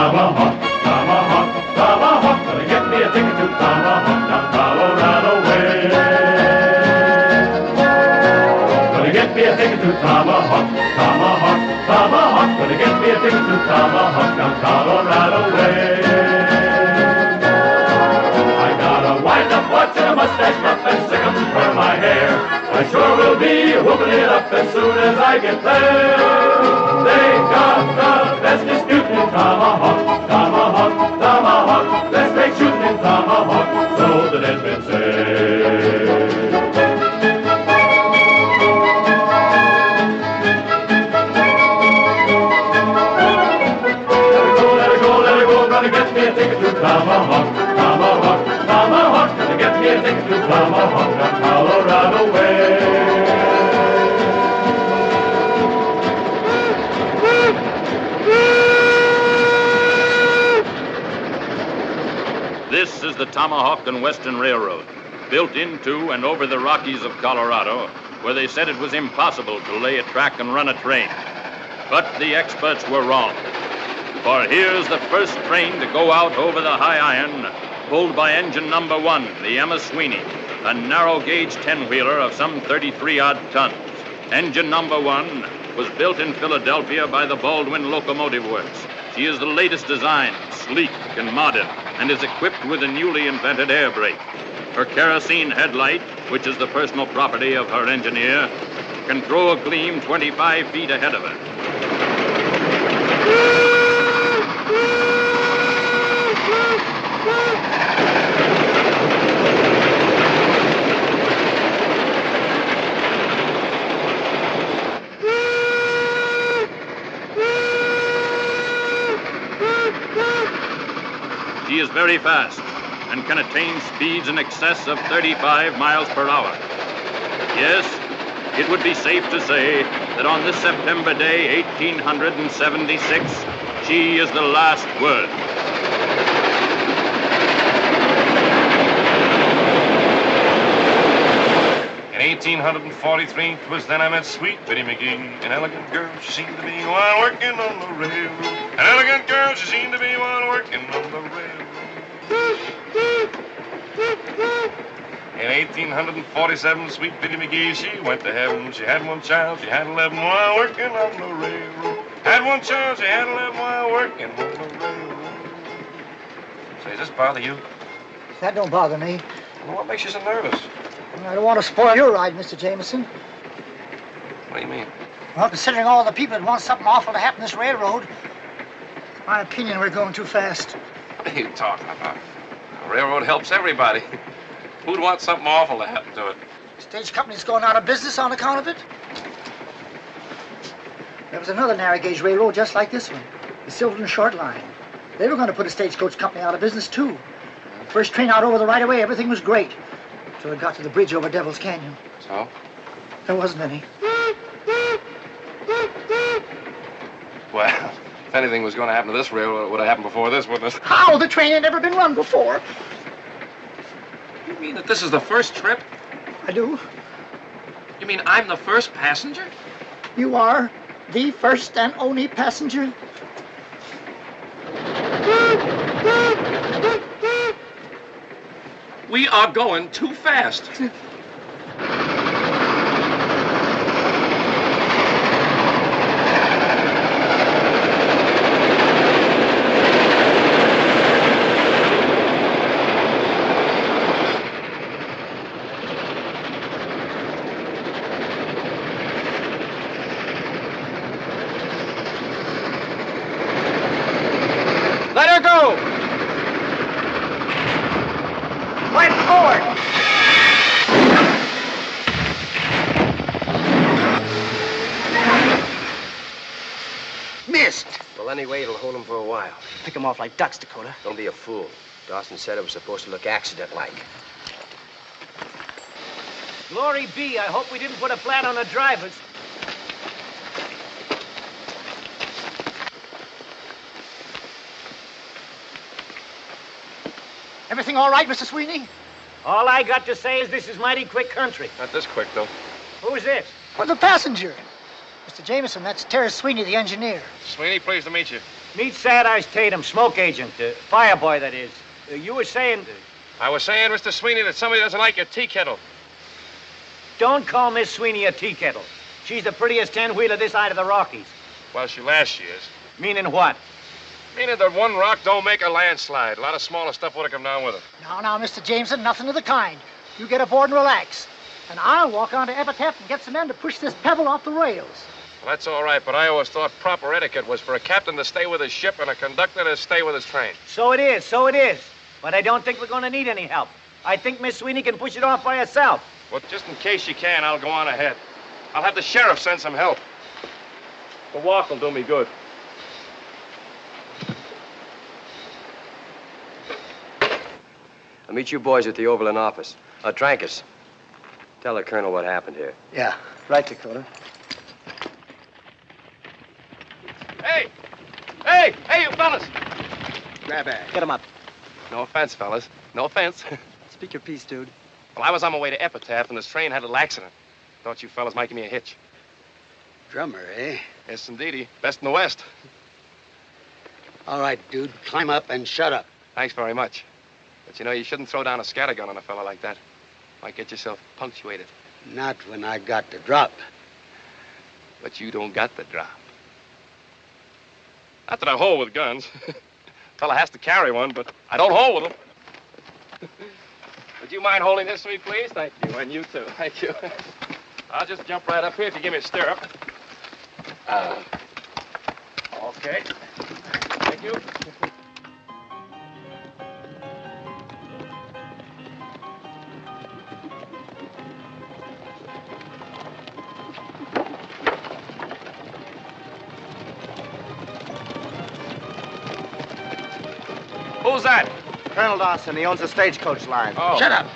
Tomahawk, Tomahawk, Tomahawk. Gonna get me a ticket to Tomahawk down Colorado way. Gonna get me a ticket to Tomahawk, Tomahawk, Tomahawk. Gonna get me a ticket to Tomahawk down Colorado way. I got a wind-up watch and a mustache ruff and sick'em for my hair. I sure will be whooping it up as soon as I get there. They got the best dispute in Tomahawk, Tomahawk, Tomahawk. Let's make shooting in Tomahawk, so the dead men say. Gonna get me a ticket to Tomahawk, Tomahawk, Tomahawk. Gonna get me a ticket to Tomahawk down Colorado way. This is the Tomahawk and Western Railroad, built into and over the Rockies of Colorado, where they said it was impossible to lay a track and run a train. But the experts were wrong. For here's the first train to go out over the high iron, pulled by engine number 1, the Emma Sweeney, a narrow-gauge 10-wheeler of some 33-odd tons. Engine number 1 was built in Philadelphia by the Baldwin Locomotive Works. She is the latest design, sleek and modern, and is equipped with a newly invented air brake. Her kerosene headlight, which is the personal property of her engineer, can throw a gleam 25 feet ahead of her. She is very fast and can attain speeds in excess of 35 miles per hour. Yes, it would be safe to say that on this September day, 1876, she is the last word. In 1843, 'twas then I met sweet Biddy McGee, an elegant girl she seemed to be while working on the railroad. An elegant girl she seemed to be while working on the railroad. In 1847, sweet Biddy McGee, she went to heaven. She had one child, she had 11 while working on the railroad. Had one child, she had 11 while working on the railroad. Say, does this bother you? That don't bother me. Well, what makes you so nervous? I don't want to spoil your ride, Mr. Jameson. What do you mean? Well, considering all the people that want something awful to happen to this railroad, in my opinion, we're going too fast. What are you talking about? The railroad helps everybody. Who'd want something awful to happen to it? Stage company's going out of business on account of it. There was another narrow gauge railroad just like this one, the Silverton Short Line. They were going to put a stagecoach company out of business, too. First train out over the right-of-way, everything was great. Until it got to the bridge over Devil's Canyon. So? There wasn't any. Well, if anything was going to happen to this railroad, it would have happened before this, wouldn't it? How? The train ain't never been run before. You mean that this is the first trip? I do. You mean I'm the first passenger? You are the first and only passenger. We are going too fast. Let her go! Right forward! Missed! Well, anyway, it'll hold them for a while. Pick them off like ducks, Dakota. Don't be a fool. Dawson said it was supposed to look accident-like. Glory be, I hope we didn't put a flat on the drivers. Everything all right, Mr. Sweeney? All I got to say is this is mighty quick country. Not this quick, though. Who's this? Well, the passenger. Mr. Jameson, that's Terry Sweeney, the engineer. Sweeney, pleased to meet you. Meet Sad Eyes Tatum, smoke agent, fire boy, that is. You were saying... I was saying, Mr. Sweeney, that somebody doesn't like your tea kettle. Don't call Miss Sweeney a tea kettle. She's the prettiest 10-wheeler this side of the Rockies. Well, she last year's. Meaning what? Meaning that one rock don't make a landslide. A lot of smaller stuff would have come down with it. Now, Mr. Jameson, nothing of the kind. You get aboard and relax. And I'll walk on to Epitaph and get some men to push this pebble off the rails. Well, that's all right, but I always thought proper etiquette was for a captain to stay with his ship and a conductor to stay with his train. So it is, so it is. But I don't think we're going to need any help. I think Miss Sweeney can push it off by herself. Well, just in case she can, I'll go on ahead. I'll have the sheriff send some help. The walk will do me good. I'll meet you boys at the Overland office. Trancas, tell the colonel what happened here. Yeah, right, Dakota. Hey! Hey! Hey, you fellas! Grab bag. Get him up. No offense, fellas. No offense. Speak your piece, dude. Well, I was on my way to Epitaph, and this train had a little accident. Thought you fellas might give me a hitch. Drummer, eh? Yes, indeedy. Best in the West. All right, dude. Climb up and shut up. Thanks very much. But you know, you shouldn't throw down a scattergun on a fella like that. Might get yourself punctuated. Not when I got the drop. But you don't got the drop. Not that I hold with guns. Fella has to carry one, but I don't hold with them. Would you mind holding this for me, please? Thank you, and you too. Thank you. I'll just jump right up here if you give me a stirrup. Okay. Thank you. Who's that? Colonel Dawson, he owns the stagecoach line. Oh. Shut up.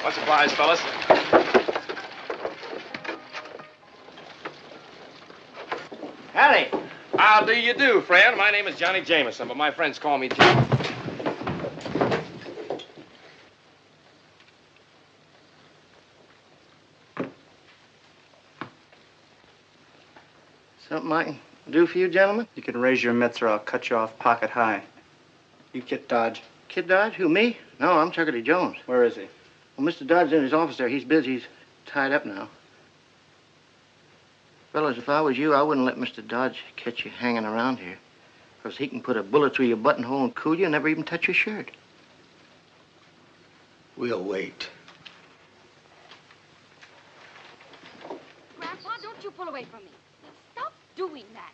Much obliged, fellas. Harry! How do you do, friend? My name is Johnny Jameson, but my friends call me Jim. Something I can do for you, gentlemen? You can raise your mitts or I'll cut you off pocket high. You Kit Dodge. Kid Dodge? Who, me? No, I'm Chuckity Jones. Where is he? Well, Mr. Dodge's in his office there. He's busy. He's tied up now. Fellas, if I was you, I wouldn't let Mr. Dodge catch you hanging around here. Because he can put a bullet through your buttonhole and cool you and never even touch your shirt. We'll wait. Grandpa, don't you pull away from me. Stop doing that.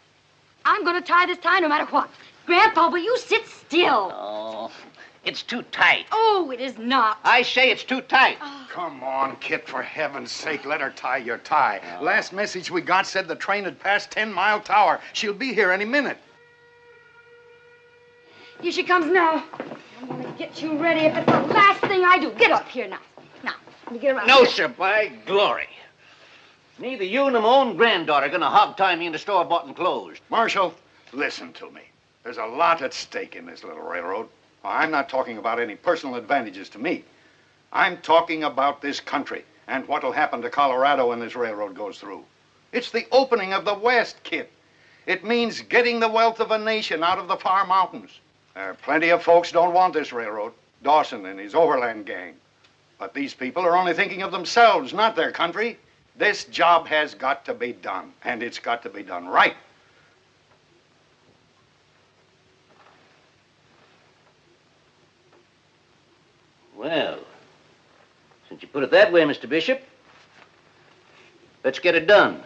I'm going to tie this tie no matter what. Grandpa, will you sit still? Oh, it's too tight. Oh, it is not. I say it's too tight. Come on, Kit, for heaven's sake, let her tie your tie. Last message we got said the train had passed 10 Mile Tower. She'll be here any minute. Here she comes now. I'm going to get you ready if it's the last thing I do. Get up here now. Now, let me get around No, here. sir, by glory. Neither you nor my own granddaughter are going to hog-tie me into store-bought and closed. Marshal, listen to me. There's a lot at stake in this little railroad. I'm not talking about any personal advantages to me. I'm talking about this country and what'll happen to Colorado when this railroad goes through. It's the opening of the West, Kit. It means getting the wealth of a nation out of the far mountains. There are plenty of folks don't want this railroad. Dawson and his overland gang. But these people are only thinking of themselves, not their country. This job has got to be done, and it's got to be done right. Well, since you put it that way, Mr. Bishop, let's get it done.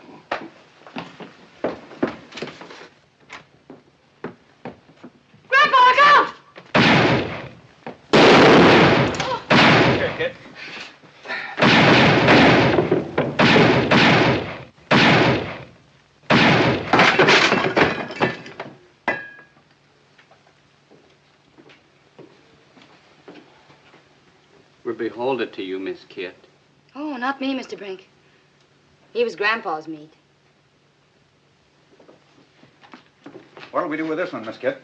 Grandpa, look out! Here, kid. We're beholden to you, Miss Kit. Oh, not me, Mr. Brink. He was Grandpa's meat. What'll we do with this one, Miss Kit?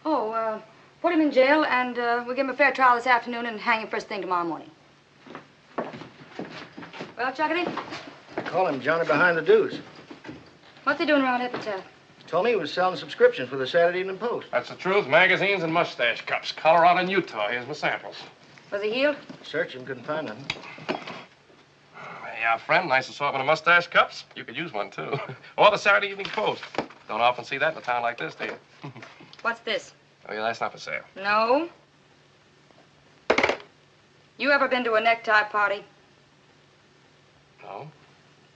Oh, Put him in jail, and we'll give him a fair trial this afternoon and hang him first thing tomorrow morning. Well, Chuckity, I call him Johnny Behind the Deuce. what's he doing around Epitaph? Told me he was selling subscriptions for the Saturday Evening Post. That's the truth. Magazines and mustache cups. Colorado and Utah. Here's my samples. Was he healed? Searched him, couldn't find him. Yeah, friend, nice assortment of mustache cups. You could use one, too. Or the Saturday Evening Post. Don't often see that in a town like this, do you? What's this? Oh, yeah, that's not for sale. No. You ever been to a necktie party? No.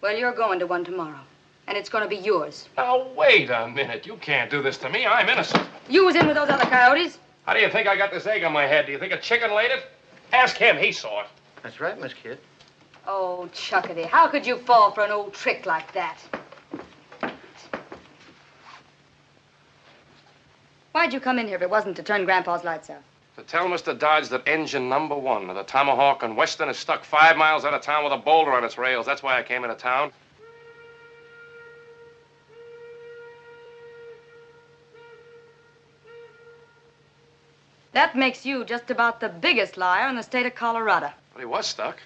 Well, you're going to one tomorrow, and it's going to be yours. Now, wait a minute. You can't do this to me. I'm innocent. You was in with those other coyotes. How do you think I got this egg on my head? Do you think a chicken laid it? Ask him. He saw it. That's right, Miss Kid. Oh, Chuckity, how could you fall for an old trick like that? Why'd you come in here if it wasn't to turn Grandpa's lights out? To tell Mr. Dodge that engine number 1 of the Tomahawk and Western is stuck 5 miles out of town with a boulder on its rails. That's why I came into town. That makes you just about the biggest liar in the state of Colorado. But he was stuck.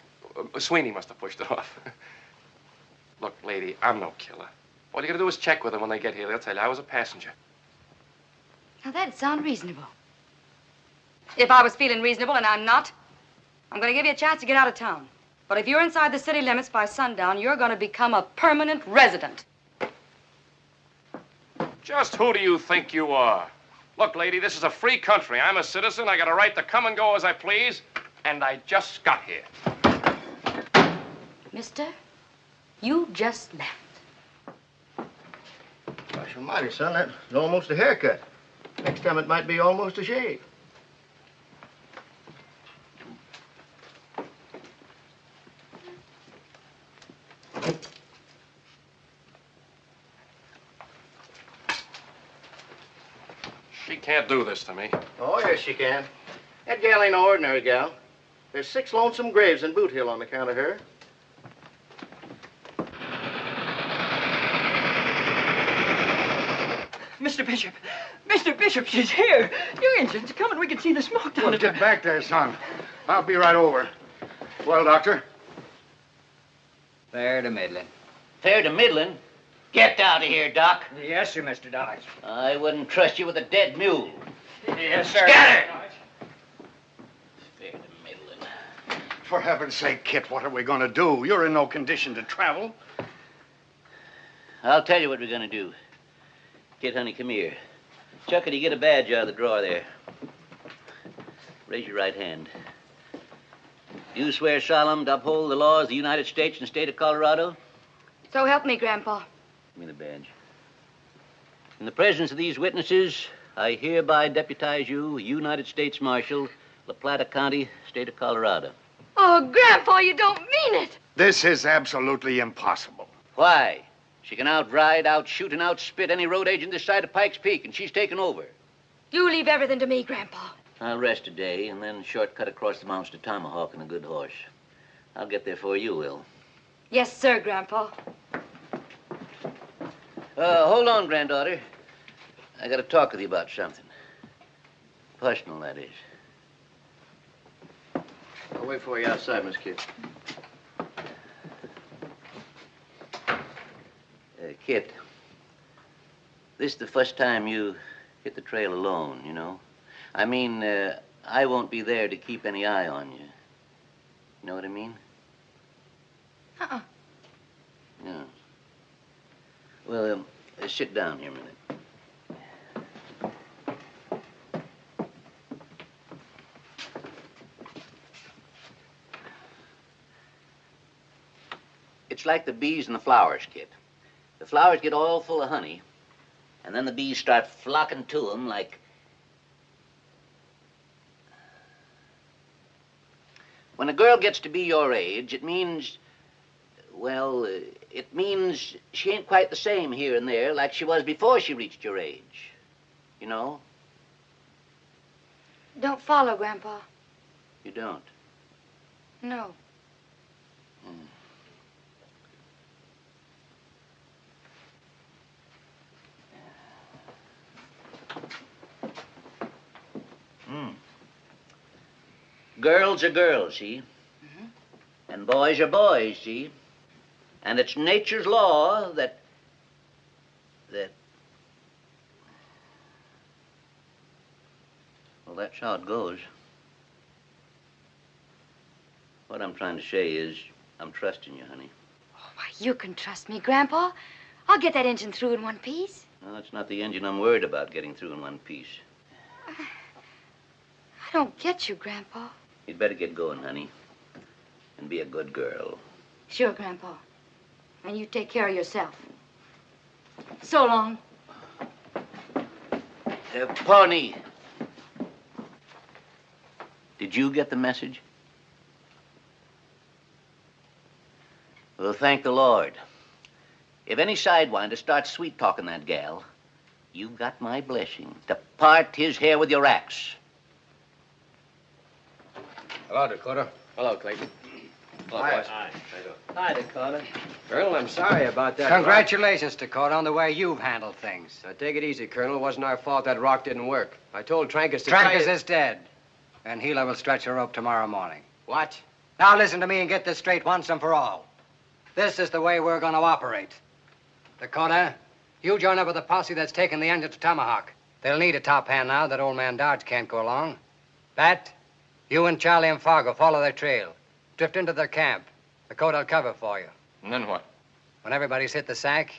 Sweeney must have pushed it off. Look, lady, I'm no killer. All you gotta do is check with them when they get here. They'll tell you I was a passenger. Now, that'd sound reasonable. If I was feeling reasonable, and I'm not, I'm going to give you a chance to get out of town. But if you're inside the city limits by sundown, you're going to become a permanent resident. Just who do you think you are? Look, lady, this is a free country. I'm a citizen. I got a right to come and go as I please. And I just got here. Mister, you just left. Gosh almighty, son, that's almost a haircut. Next time it might be almost a shave. She can't do this to me. Oh, yes, she can. That gal ain't no ordinary gal. There's 6 lonesome graves in Boot Hill on account of her. Mr. Bishop! Mr. Bishop, she's here! Your engine's coming. We can see the smoke down Well, get back there, son. I'll be right over. Well, Doctor? Fair to middling. Fair to middling? Get out of here, Doc. Yes, sir, Mr. Dodge. I wouldn't trust you with a dead mule. Yes, sir. Scatter! Fair to middling. For heaven's sake, Kit, what are we going to do? You're in no condition to travel. I'll tell you what we're gonna do. Kid, honey, come here. Chuckity, get a badge out of the drawer there. Raise your right hand. Do you swear solemn to uphold the laws of the United States and the state of Colorado? So help me, Grandpa. Give me the badge. In the presence of these witnesses, I hereby deputize you United States Marshal, La Plata County, state of Colorado. Oh, Grandpa, you don't mean it. This is absolutely impossible. Why? She can outride, outshoot, and outspit any road agent this side of Pikes Peak, and she's taken over. You leave everything to me, Grandpa. I'll rest a day and then shortcut across the mountains to Tomahawk on a good horse. I'll get there before you will. Yes, sir, Grandpa. Hold on, granddaughter. I got to talk with you about something. Personal, that is. I'll wait for you outside, Miss Kid. Kit, this is the first time you hit the trail alone, you know? I mean, I won't be there to keep any eye on you. You know what I mean? Uh-uh. No. Well, sit down here a minute. It's like the bees and the flowers, Kit. The flowers get all full of honey, and then the bees start flocking to them like... When a girl gets to be your age, it means... Well, it means she ain't quite the same here and there like she was before she reached your age. You know? Don't follow, Grandpa. You don't? No. girls are girls, see? And boys are boys, see? And it's nature's law that... Well, that's how it goes. What I'm trying to say is, I'm trusting you, honey. Oh, why, you can trust me, Grandpa. I'll get that engine through in one piece. No, it's not the engine I'm worried about getting through in one piece. I don't get you, Grandpa. You'd better get going, honey. And be a good girl. Sure, Grandpa. And you take care of yourself. So long. Pawnee. Did you get the message? Well, thank the Lord. If any sidewinder starts sweet-talking that gal, you've got my blessing to part his hair with your axe. Hello, Dakota. Hello, Clayton. Hello, boys. Hi, Dakota. Colonel, I'm sorry about that. Congratulations, Dakota, on the way you've handled things. Now, take it easy, Colonel. It wasn't our fault that rock didn't work. I told Trancas to Trancas is dead. And Gila will stretch a rope tomorrow morning. What? Now listen to me and get this straight once and for all. This is the way we're going to operate. Dakota, you join up with the posse that's taking the engine to Tomahawk. They'll need a top hand now that old man Dodge can't go along. Pat, you and Charlie and Fargo follow their trail. Drift into their camp. Dakota will cover for you. And then what? When everybody's hit the sack,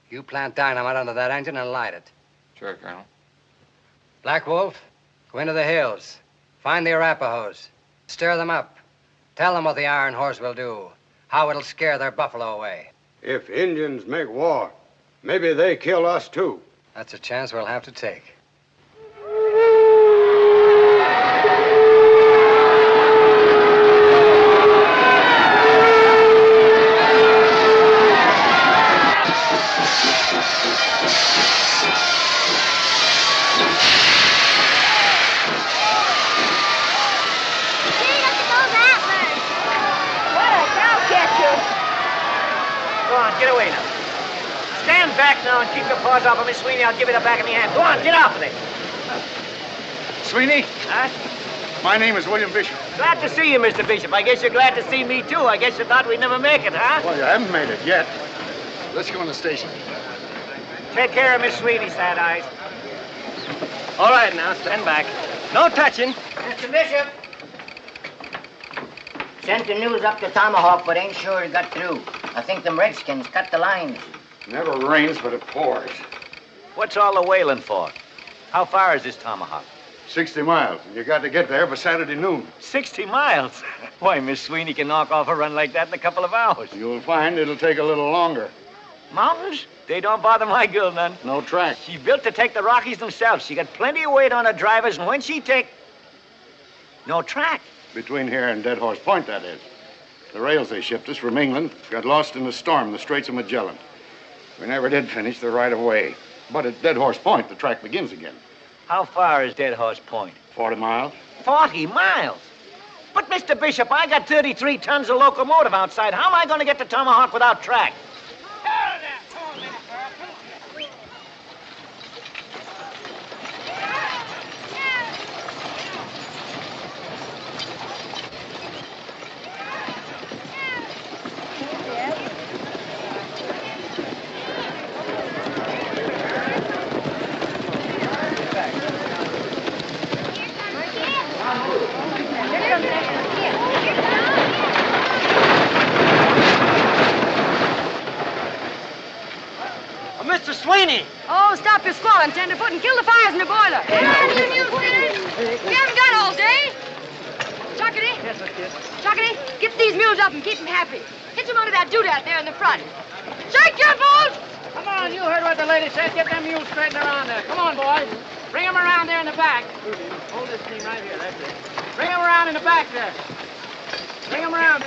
you plant dynamite under that engine and light it. Sure, Colonel. Black Wolf, go into the hills. Find the Arapahoes. Stir them up. Tell them what the Iron Horse will do. How it'll scare their buffalo away. If Indians make war, maybe they kill us too. That's a chance we'll have to take. Get away now. Stand back now and keep your paws off of me, Sweeney. I'll give you the back of my hand. Go on, get off of it. Sweeney? Huh? My name is William Bishop. Glad to see you, Mr. Bishop. I guess you're glad to see me, too. I guess you thought we'd never make it, huh? Well, you haven't made it yet. Let's go in the station. Take care of Miss Sweeney, Sad Eyes. All right, now, stand back. No touching. Mr. Bishop. Sent the news up to Tomahawk, but ain't sure it got through. I think them Redskins cut the lines. Never rains, but it pours. What's all the wailing for? How far is this Tomahawk? 60 miles. And you got to get there by Saturday noon. 60 miles? Why, Miss Sweeney can knock off a run like that in a couple of hours. You'll find it'll take a little longer. Mountains? They don't bother my girl none. No track. She's built to take the Rockies themselves. She got plenty of weight on her drivers, and when she take... No track. Between here and Dead Horse Point, that is. The rails they shipped us from England got lost in a storm in the Straits of Magellan. We never did finish the right of way. But at Dead Horse Point, the track begins again. How far is Dead Horse Point? 40 miles. 40 miles? But, Mr. Bishop, I got 33 tons of locomotive outside. How am I going to get to Tomahawk without track? Mr. Sweeney! Oh, stop your squalling, tenderfoot, and kill the fires in the boiler. Come on, you newsboys. We haven't got all day. Chuckity. Yes, Kid. Chuckity, get these mules up and keep them happy. Hitch them under that doodad there in the front. Shake your bulls! Come on, you heard what the lady said. Get them mules straightened around there. Come on, boys. Bring them around there in the back. Hold this thing right here, that's it. Bring them around in the back there. Bring them around.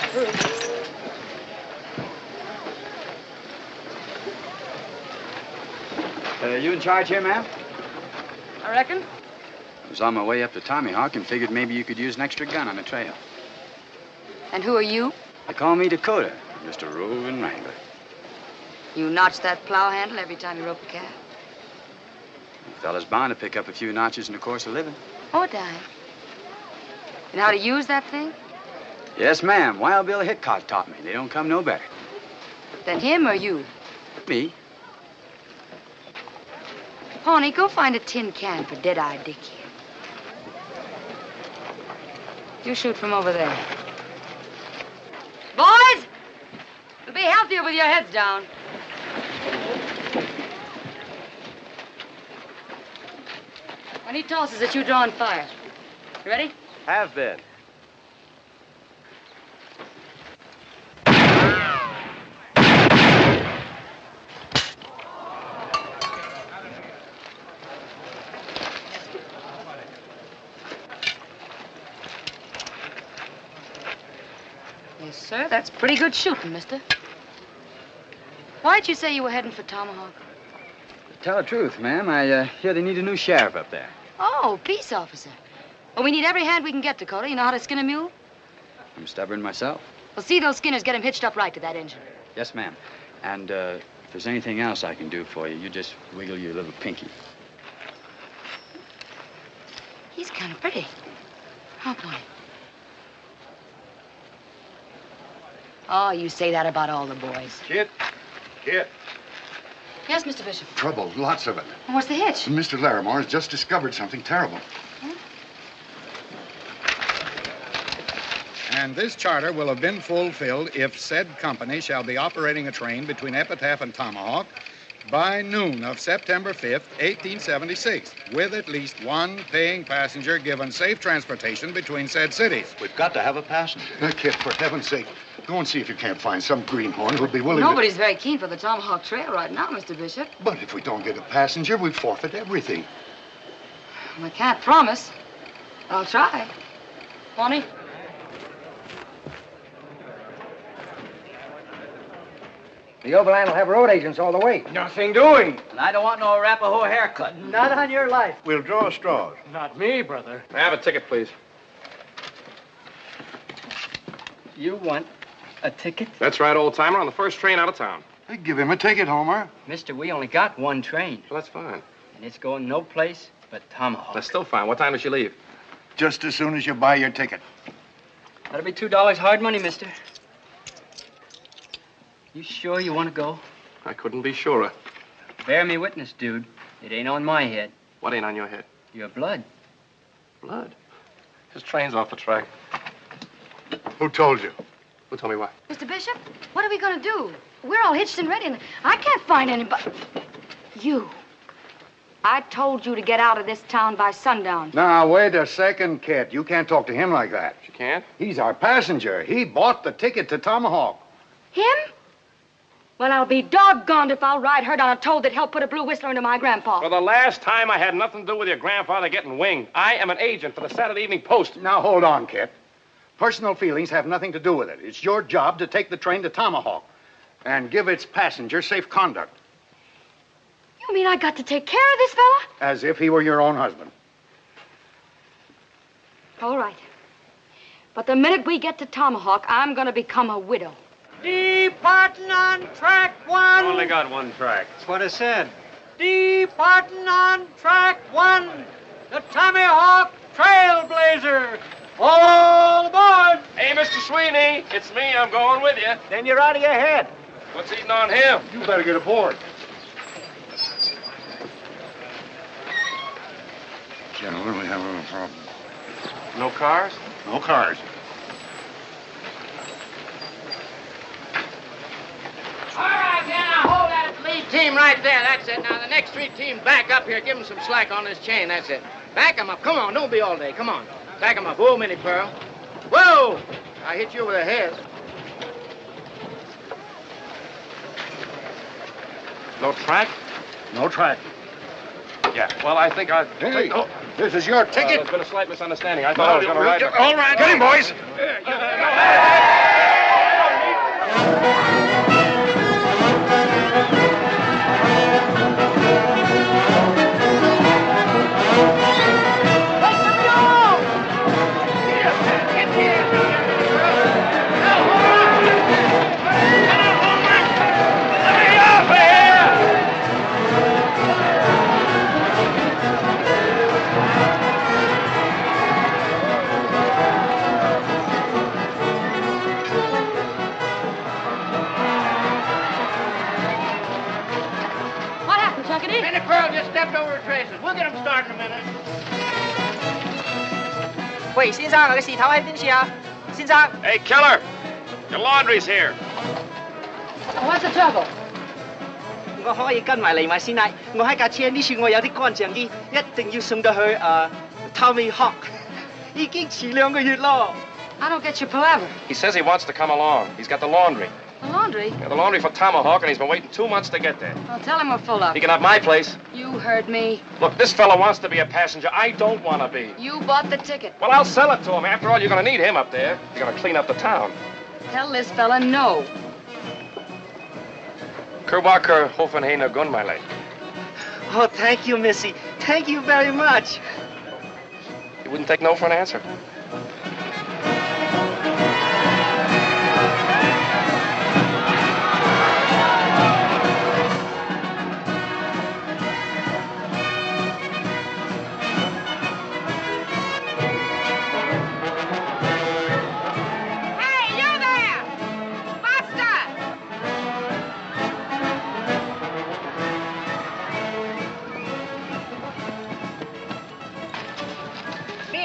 You in charge here, ma'am? I reckon. I was on my way up to Tomahawk and figured maybe you could use an extra gun on the trail. And who are you? They call me Dakota, Mr. Roving Wrangler. You notch that plow handle every time you rope a calf. A fella's bound to pick up a few notches in the course of living. Oh, Di. And how to use that thing? Yes, ma'am. Wild Bill Hickok taught me. They don't come no better. Then him or you? Me? Pawnee, go find a tin can for Dead-Eye Dick here. You shoot from over there. Boys! You'll be healthier with your heads down. When he tosses it, you draw and fire. You ready? Have been. Yes, sir. That's pretty good shooting, mister. Why'd you say you were heading for Tomahawk? Tell the truth, ma'am. I hear they need a new sheriff up there. Oh, peace officer. Well, we need every hand we can get, Dakota. You know how to skin a mule? I'm stubborn myself. Well, see those skinners get him hitched up right to that engine. Yes, ma'am. And if there's anything else I can do for you, you just wiggle your little pinky. He's kind of pretty. How boy? Oh, you say that about all the boys. Kit. Yes, Mr. Bishop. Trouble, lots of it. And what's the hitch? Mr. Larimore has just discovered something terrible. And this charter will have been fulfilled if said company shall be operating a train between Epitaph and Tomahawk by noon of September 5th, 1876, with at least one paying passenger given safe transportation between said cities. We've got to have a passenger. Kit, for heaven's sake, go and see if you can't find some greenhorn who'll be willing Nobody's very keen for the Tomahawk Trail right now, Mr. Bishop. But if we don't get a passenger, we forfeit everything. I can't promise. I'll try. Pawnee? The Overland will have road agents all the way. Nothing doing. And I don't want no Arapaho haircut. Not on your life. We'll draw straws. Not me, brother. I have a ticket, please. You want a ticket? That's right, old timer, on the first train out of town. Hey, give him a ticket, Homer. Mister, we only got one train. Well, that's fine. And it's going no place but Tomahawk. That's still fine. What time does she leave? Just as soon as you buy your ticket. That'll be $2 hard money, mister. You sure you want to go? I couldn't be surer. Bear me witness, dude. It ain't on my head. What ain't on your head? Your blood. Blood? His train's off the track. Who told you? Who told me what? Mr. Bishop, what are we going to do? We're all hitched and ready, and I can't find anybody. You. I told you to get out of this town by sundown. Now, wait a second, Kit. You can't talk to him like that. She can't? He's our passenger. He bought the ticket to Tomahawk. Him? Well, I'll be doggoned if I'll ride herd on a toad that helped put a blue whistler into my grandpa. For the last time, I had nothing to do with your grandfather getting winged. I am an agent for the Saturday Evening Post. Now, hold on, Kit. Personal feelings have nothing to do with it. It's your job to take the train to Tomahawk and give its passenger safe conduct. You mean I got to take care of this fella? As if he were your own husband. All right. But the minute we get to Tomahawk, I'm going to become a widow. Departing on track one. Only got one track. That's what I said. Departing on track one. The Tomahawk Trailblazer. All aboard. Hey, Mr. Sweeney, it's me. I'm going with you. Then you're out of your head. What's eating on him? You better get aboard. Gentlemen, we have a problem. No cars? No cars. All right, now, hold that lead team right there. That's it. Now, the next three teams back up here. Give them some slack on this chain. That's it. Back them up. Come on. Don't be all day. Come on. Back them up. Whoa, Minnie Pearl. Whoa! I hit you over the head. No track? No track. Yeah. Well, I think I... Hey, this is your ticket. There's been a slight misunderstanding. I thought I was going to ride... All right. Get him, boys. leftover traces. We'll get them started in a minute. 喂，先生，我嘅事頭喺邊處啊？先生。Hey, Keller, your laundry's here. What's the trouble? 我可以跟埋嚟埋先啦。我喺架車呢處，我有啲乾淨衣，一定要送到去Tommy Hawk。已經遲2個月咯。I don't get your palaver. He says he wants to come along. He's got the laundry. The laundry? Yeah, the laundry for Tomahawk, and he's been waiting 2 months to get there. Well, tell him we're full up. He can have my place. You heard me. Look, this fella wants to be a passenger. I don't want to be. You bought the ticket. Well, I'll sell it to him. After all, you're going to need him up there. You're going to clean up the town. Tell this fella no. Kerbacher Hoffenheiner Gunmeile. Oh, thank you, Missy. Thank you very much. You wouldn't take no for an answer?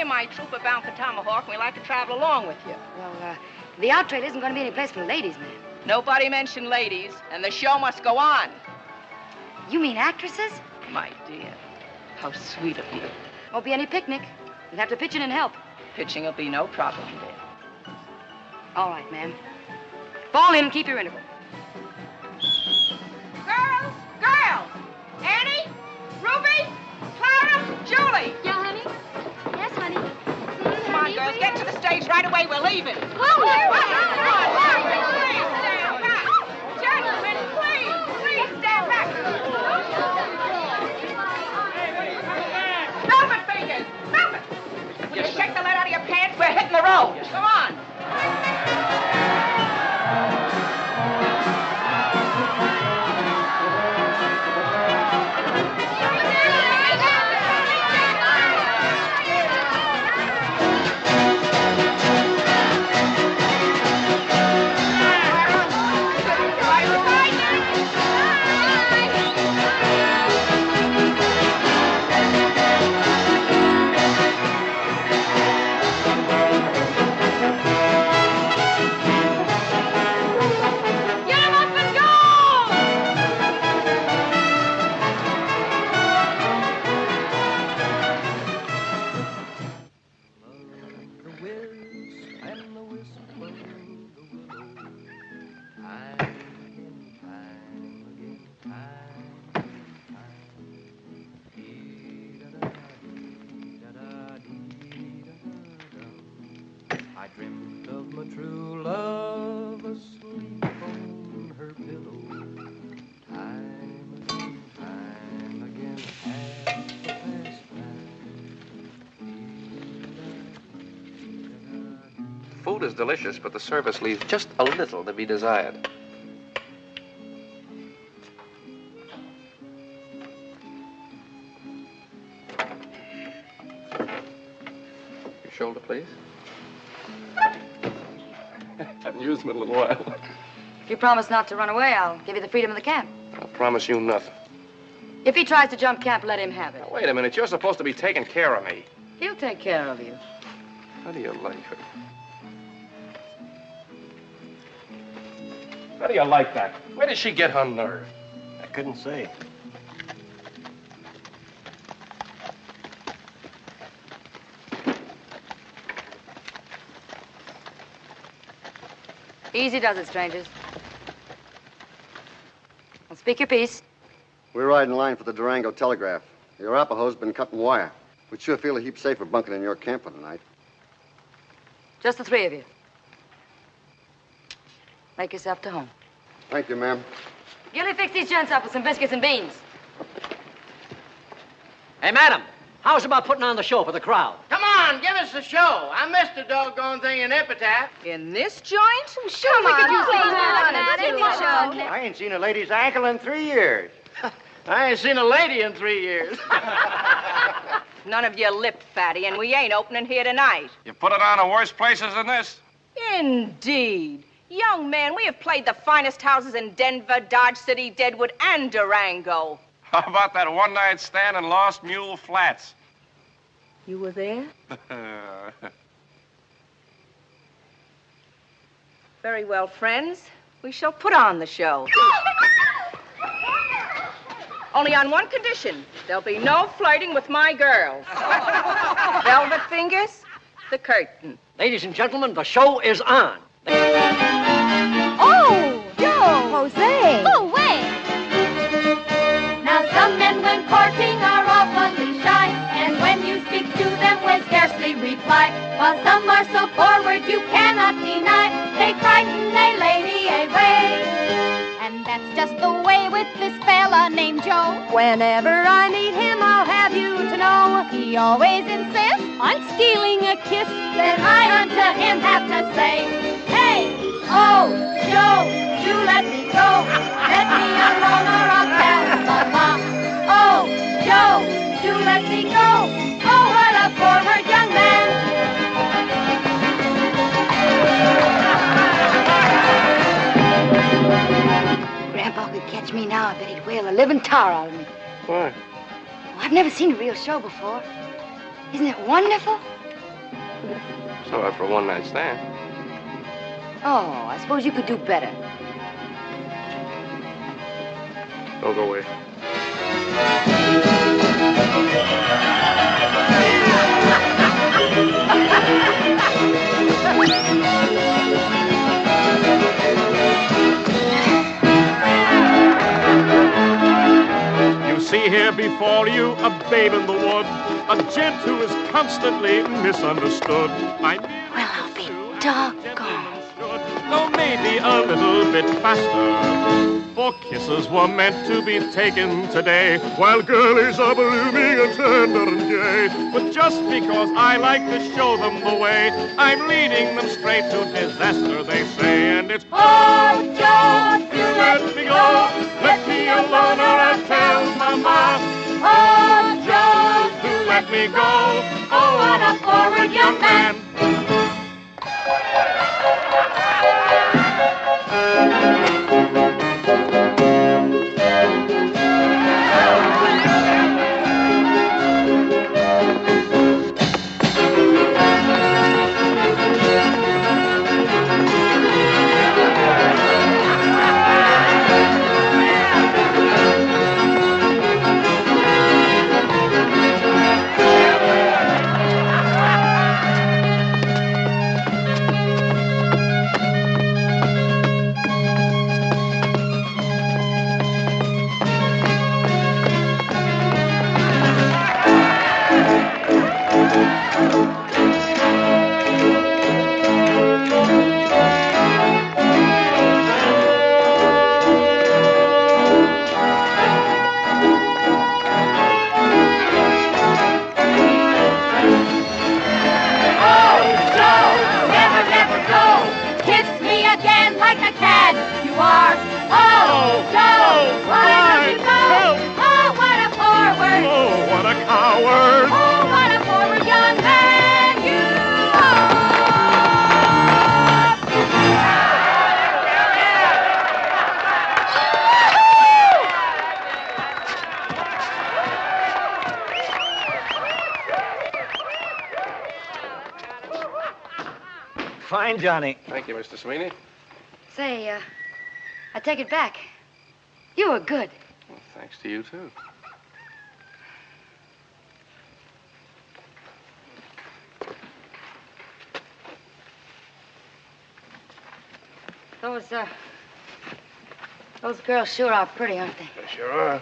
My troop are bound for Tomahawk, and we'd like to travel along with you. Well, the out trail isn't going to be any place for ladies, ma'am. Nobody mentioned ladies, and the show must go on. You mean actresses? My dear, how sweet of you. Won't be any picnic. You'll have to pitch in and help. Pitching will be no problem, dear. All right, ma'am. Fall in and keep your interval. Girls! Girls! Annie? Ruby? Clara? Julie! Yeah, honey? Yes, honey. Come on, girls, get to the stage right away. We're leaving. Please stand back. Gentlemen, please stand back. Stop it, fingers. Stop it. Will you shake the lead out of your pants? We're hitting the road. Come on. Food is delicious, but the service leaves just a little to be desired. Your shoulder, please. Haven't used them in a little while. If you promise not to run away, I'll give you the freedom of the camp. I promise you nothing. If he tries to jump camp, let him have it. Now, wait a minute. You're supposed to be taking care of me. He'll take care of you. How do you like her? How do you like that? Where did she get her nerve? I couldn't say. Easy does it, strangers. Well, speak your piece. We're riding line for the Durango Telegraph. The Arapahoe's been cutting wire. We'd sure feel a heap safer bunking in your camp for tonight. Just the three of you. Make yourself to home. Thank you, ma'am. Gilly, fix these gents up with some biscuits and beans. Hey, madam, how's about putting on the show for the crowd? Come on, give us a show. I missed the doggone thing in Epitaph. In this joint? Sure, we could you please I ain't seen a lady's ankle in 3 years. I ain't seen a lady in 3 years. None of you lip fatty, and we ain't opening here tonight. You put it on in worse places than this? Indeed. Young man, we have played the finest houses in Denver, Dodge City, Deadwood, and Durango. How about that one-night stand in Lost Mule Flats? You were there? Very well, friends. We shall put on the show. Only on one condition. There'll be no flirting with my girls. Velvet fingers, the curtain. Ladies and gentlemen, the show is on. Oh, Joe! Jose! Oh, wait! Now, some men, when courting, are awfully shy, and when you speak to them, will scarcely reply. While some are so forward, you cannot deny, they frighten a lady away. And that's just the way with this fella named Joe. Whenever I meet him, I'll have you to know, he always insists on stealing a kiss. Then I unto him have to say, hey, oh, Joe, do let me go. Let me alone or I'll tell Mama. Oh, Joe, do let me go. Oh, what a forward young man. Grandpa could catch me now, I bet he'd whale a living tar out of me. Why? Oh, I've never seen a real show before. Isn't it wonderful? So for a one-night stand. Oh, I suppose you could do better. Don't go away. You see here before you a babe in the wood, a gent who is constantly misunderstood. Well, I'll be doggone. Though maybe a little bit faster. For kisses were meant to be taken today, while girlies are blooming and tender and gay. But just because I like to show them the way, I'm leading them straight to disaster, they say. And it's, oh, Joe, do let me go. let me alone or I'll tell Mama. Oh, Joe, do let me go. Oh, what a forward young man. Fine, Johnny. Thank you, Mr. Sweeney. Say, I take it back. You were good. Well, thanks to you, too. Those girls sure are pretty, aren't they? They sure are.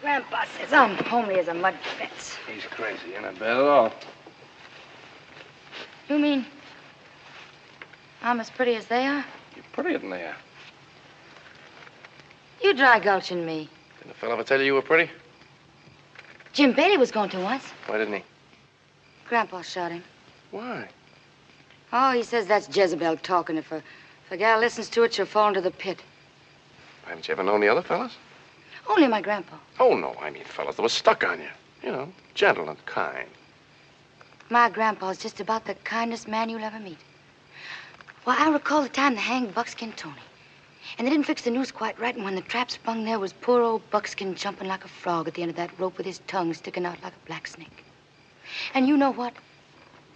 Grandpa says I'm homely as a mud fence. He's crazy. You're not bad at all. You mean I'm as pretty as they are? You're prettier than they are. You dry gulching me. Didn't the fellow ever tell you you were pretty? Jim Bailey was going to once. Why didn't he? Grandpa shot him. Why? Oh, he says that's Jezebel talking. If a gal listens to it, she'll fall into the pit. Haven't you ever known the other fellas? Only my grandpa. Oh, no, I mean fellas that were stuck on you. You know, gentle and kind. My grandpa's just about the kindest man you'll ever meet. Well, I recall the time they hanged Buckskin Tony. And they didn't fix the noose quite right, and when the trap sprung, there was poor old Buckskin jumping like a frog at the end of that rope with his tongue sticking out like a black snake. And you know what?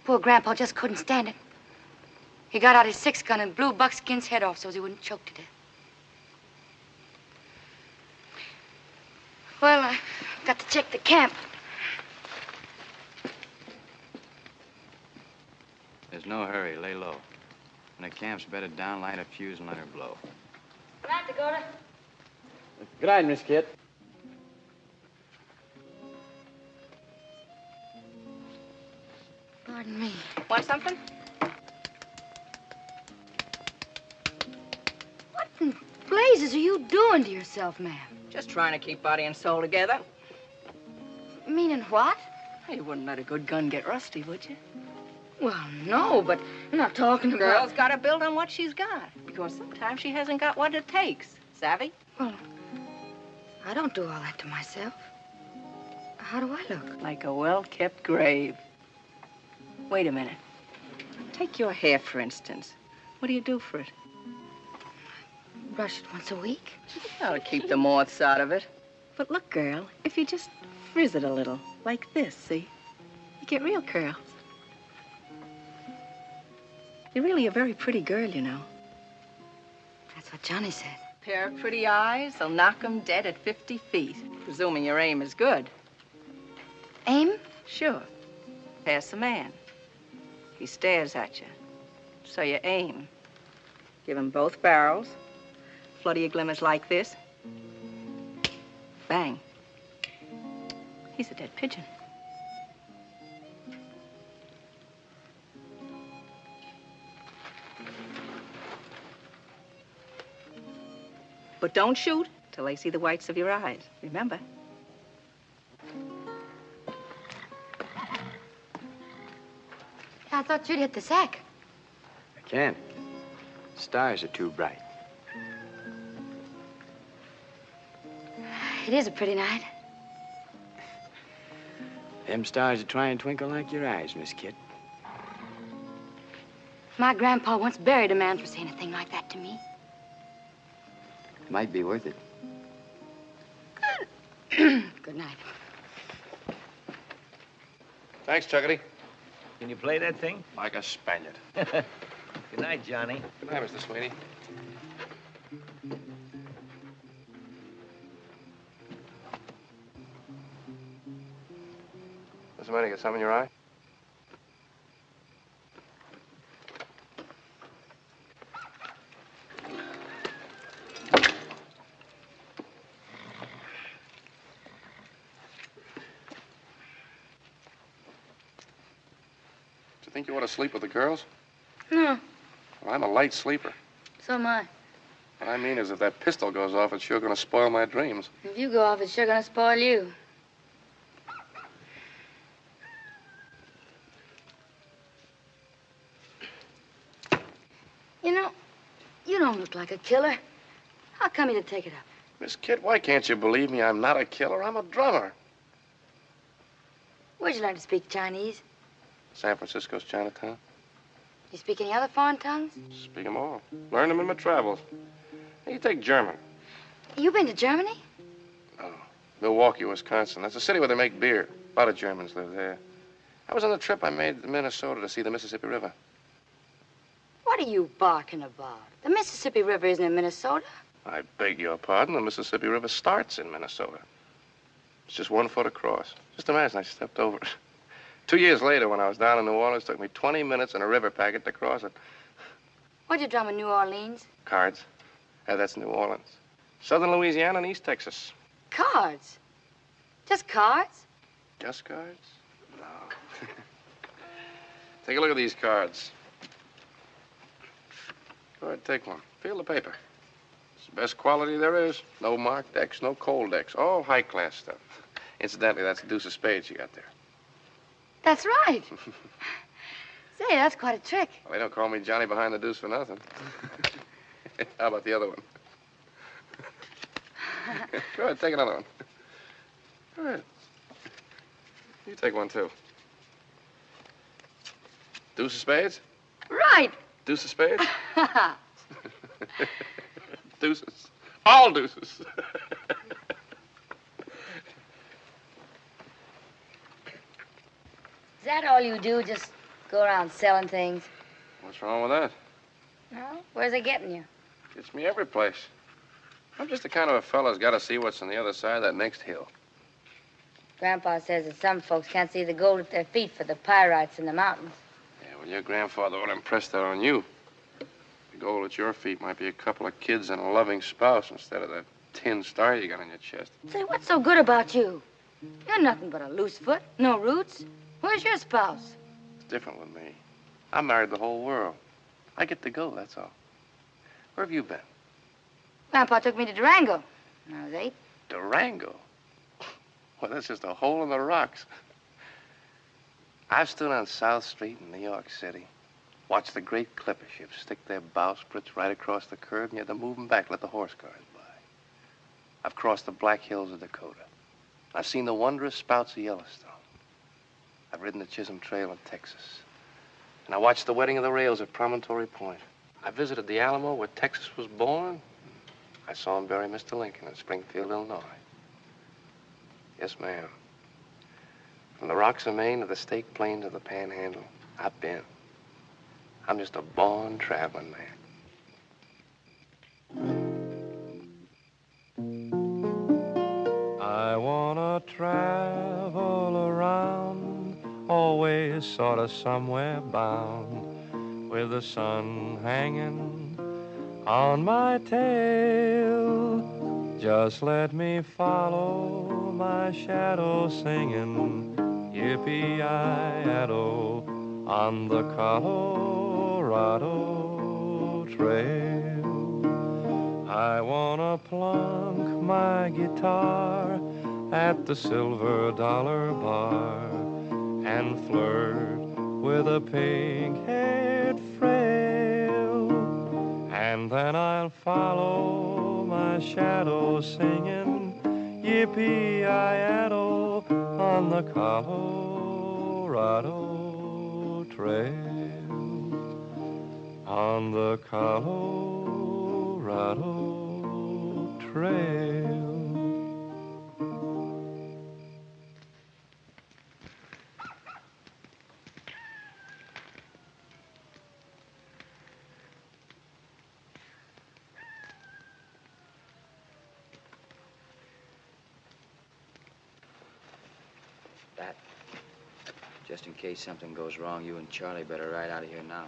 Poor Grandpa just couldn't stand it. He got out his 6-gun and blew Buckskin's head off so he wouldn't choke to death. Well, I got to check the camp. There's no hurry. Lay low. When the camp's bedded down, light a fuse and let her blow. Good night, Dakota. Good night, Miss Kit. Pardon me. Want something? What in blazes are you doing to yourself, ma'am? Just trying to keep body and soul together. Meaning what? You wouldn't let a good gun get rusty, would you? Well, no, but I'm not talking The about... girl's got to build on what she's got. Because sometimes she hasn't got what it takes. Savvy? Well, I don't do all that to myself. How do I look? Like a well-kept grave. Wait a minute. Take your hair, for instance. What do you do for it? Brush it once a week. That'll keep the moths out of it. But look, girl, if you just frizz it a little, like this, see? You get real curls. You're really a very pretty girl, you know. That's what Johnny said. Pair of pretty eyes, they'll knock 'em dead at 50 feet, presuming your aim is good. Aim? Sure. Pass the man. He stares at you. So you aim. Give him both barrels. Flutter your glimmers like this. Bang. He's a dead pigeon. But don't shoot till they see the whites of your eyes. Remember? I thought you'd hit the sack. I can't. Stars are too bright. It is a pretty night. Them stars are trying to twinkle like your eyes, Miss Kit. My grandpa once buried a man for saying a thing like that to me. Might be worth it. Good night. Thanks, Chuckity. Can you play that thing? Like a Spaniard. Good night, Johnny. Good night, Mr. Sweeney. What's the matter? You got something in your eye? Do you think you ought to sleep with the girls? No, Well, I'm a light sleeper. so am I. What I mean is if that pistol goes off, it's sure going to spoil my dreams. If you go off, it's sure gonna spoil you. You know, you don't look like a killer. How come you didn't take it up? Miss Kit, why can't you believe me? I'm not a killer. I'm a drummer. Where'd you learn to speak Chinese? San Francisco's Chinatown. You speak any other foreign tongues? Speak them all. Learned them in my travels. Hey, you take German. You been to Germany? Milwaukee, Wisconsin. That's a city where they make beer. A lot of Germans live there. I was on the trip I made to Minnesota to see the Mississippi River. What are you barking about? The Mississippi River isn't in Minnesota. I beg your pardon. The Mississippi River starts in Minnesota. It's just 1 foot across. Just imagine I stepped over it. 2 years later, when I was down in New Orleans, it took me 20 minutes in a river packet to cross it. What'd you drum in New Orleans? Cards. That's New Orleans. Southern Louisiana and East Texas. Cards. Just cards? Just cards? No. Take a look at these cards. Go ahead, take one. Feel the paper. It's the best quality there is. No marked decks, no cold decks. All high-class stuff. Incidentally, that's the deuce of spades you got there. That's right. Say, that's quite a trick. Well, they don't call me Johnny behind the deuce for nothing. How about the other one? Go ahead, take another one. Go ahead. You take one, too. Deuce of spades? Right. Deuce of spades? Deuces. All deuces. Is that all you do? Just go around selling things? What's wrong with that? No? Where's it getting you? Gets me every place. I'm just the kind of a fella's got to see what's on the other side of that next hill. Grandpa says that some folks can't see the gold at their feet for the pyrites in the mountains. Yeah, well, your grandfather would impress that on you. The gold at your feet might be a couple of kids and a loving spouse instead of that tin star you got on your chest. Say, what's so good about you? You're nothing but a loose foot, no roots. Where's your spouse? It's different with me. I married the whole world. I get to go, that's all. Where have you been? Grandpa took me to Durango when I was 8. Durango? Well, that's just a hole in the rocks. I've stood on South Street in New York City, watched the great clipper ships stick their bowsprits right across the curb, and you had to move them back, let the horse cars by. I've crossed the Black Hills of Dakota. I've seen the wondrous spouts of Yellowstone. I've ridden the Chisholm Trail in Texas. And I watched the wedding of the rails at Promontory Point. I visited the Alamo where Texas was born. I saw him bury Mr. Lincoln in Springfield, Illinois. Yes, ma'am. From the rocks of Maine to the Stake Plains of the Panhandle, I've been. I'm just a born traveling man. I wanna travel around, always sort of somewhere bound, with the sun hanging on my tail. Just let me follow my shadow singing yippee-yi-yado on the Colorado Trail. I wanna plunk my guitar at the Silver Dollar Bar and flirt with a pink-haired frail. And then I'll follow my shadow singing yippee-yi-yado on the Colorado Trail. On the Colorado Trail. Just in case something goes wrong, you and Charlie better ride out of here now.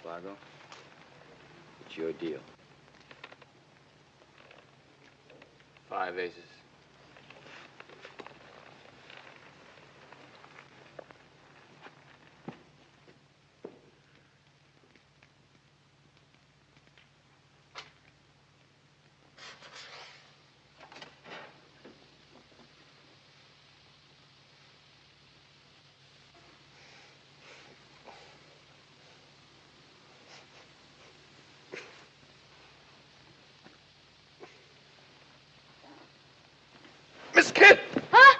Fargo, it's your deal. 5 aces. Miss Kid! Huh?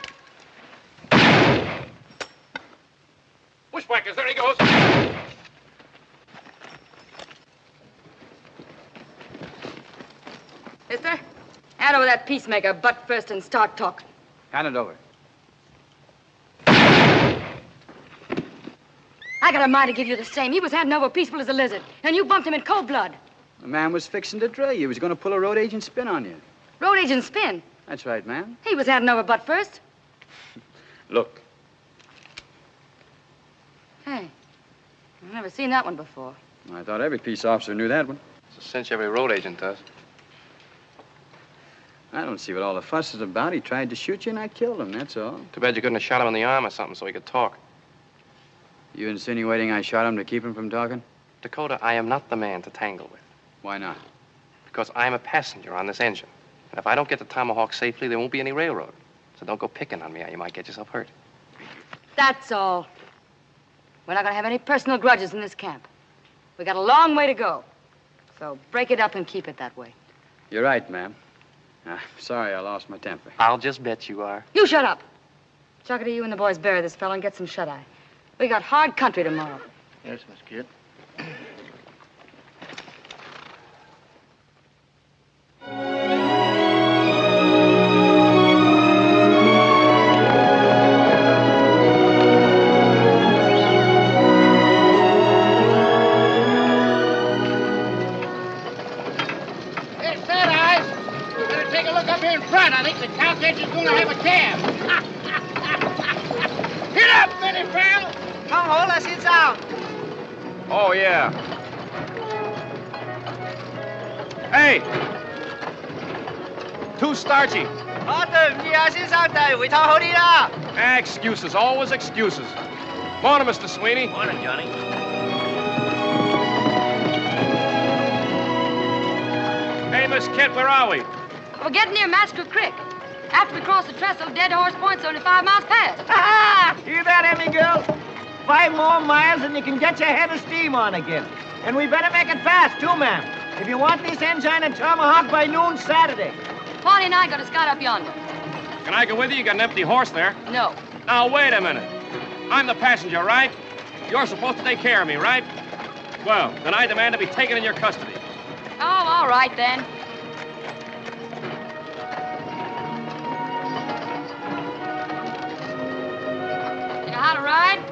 Bushwhackers, there he goes. Mister, hand over that peacemaker butt first and start talking. Hand it over. I got a mind to give you the same. He was handing over peaceful as a lizard, and you bumped him in cold blood. The man was fixing to drill you. He was going to pull a road agent spin on you. Road agent spin? That's right, ma'am. He was handing over butt first. Look. Hey, I've never seen that one before. I thought every peace officer knew that one. It's a cinch every road agent does. I don't see what all the fuss is about. He tried to shoot you and I killed him, that's all. Too bad you couldn't have shot him in the arm or something so he could talk. You insinuating I shot him to keep him from talking? Dakota, I am not the man to tangle with. Why not? Because I'm a passenger on this engine. And if I don't get to Tomahawk safely, there won't be any railroad. So don't go picking on me or you might get yourself hurt. That's all. We're not going to have any personal grudges in this camp. We got a long way to go. So break it up and keep it that way. You're right, ma'am. Sorry I lost my temper. I'll just bet you are. You shut up. Chuckity, you and the boys bury this fellow and get some shut-eye. We got hard country tomorrow. Yes, Miss Kid. It's that, Eyes. Better take a look up here in front. I think the cowcatcher's going to have a cab. Get up, Benny Farrell. Come on, let's get out. Oh, yeah. Hey! Too starchy. Excuses, always excuses. Morning, Mr. Sweeney. Morning, Johnny. Hey, Miss Kit, where are we? We're getting near Massacre Creek. After we cross the trestle, Dead Horse Point's only 5 miles past. Ah! Hear that, Emmy girl? 5 more miles and you can get your head of steam on again. And we better make it fast, too, ma'am. If you want this engine at Tomahawk by noon Saturday. Pawnee and I got a scout up yonder. Can I go with you? You got an empty horse there. No. Now, wait a minute. I'm the passenger, right? You're supposed to take care of me, right? Well, then I demand to be taken in your custody. Oh, all right, then. You know how to ride?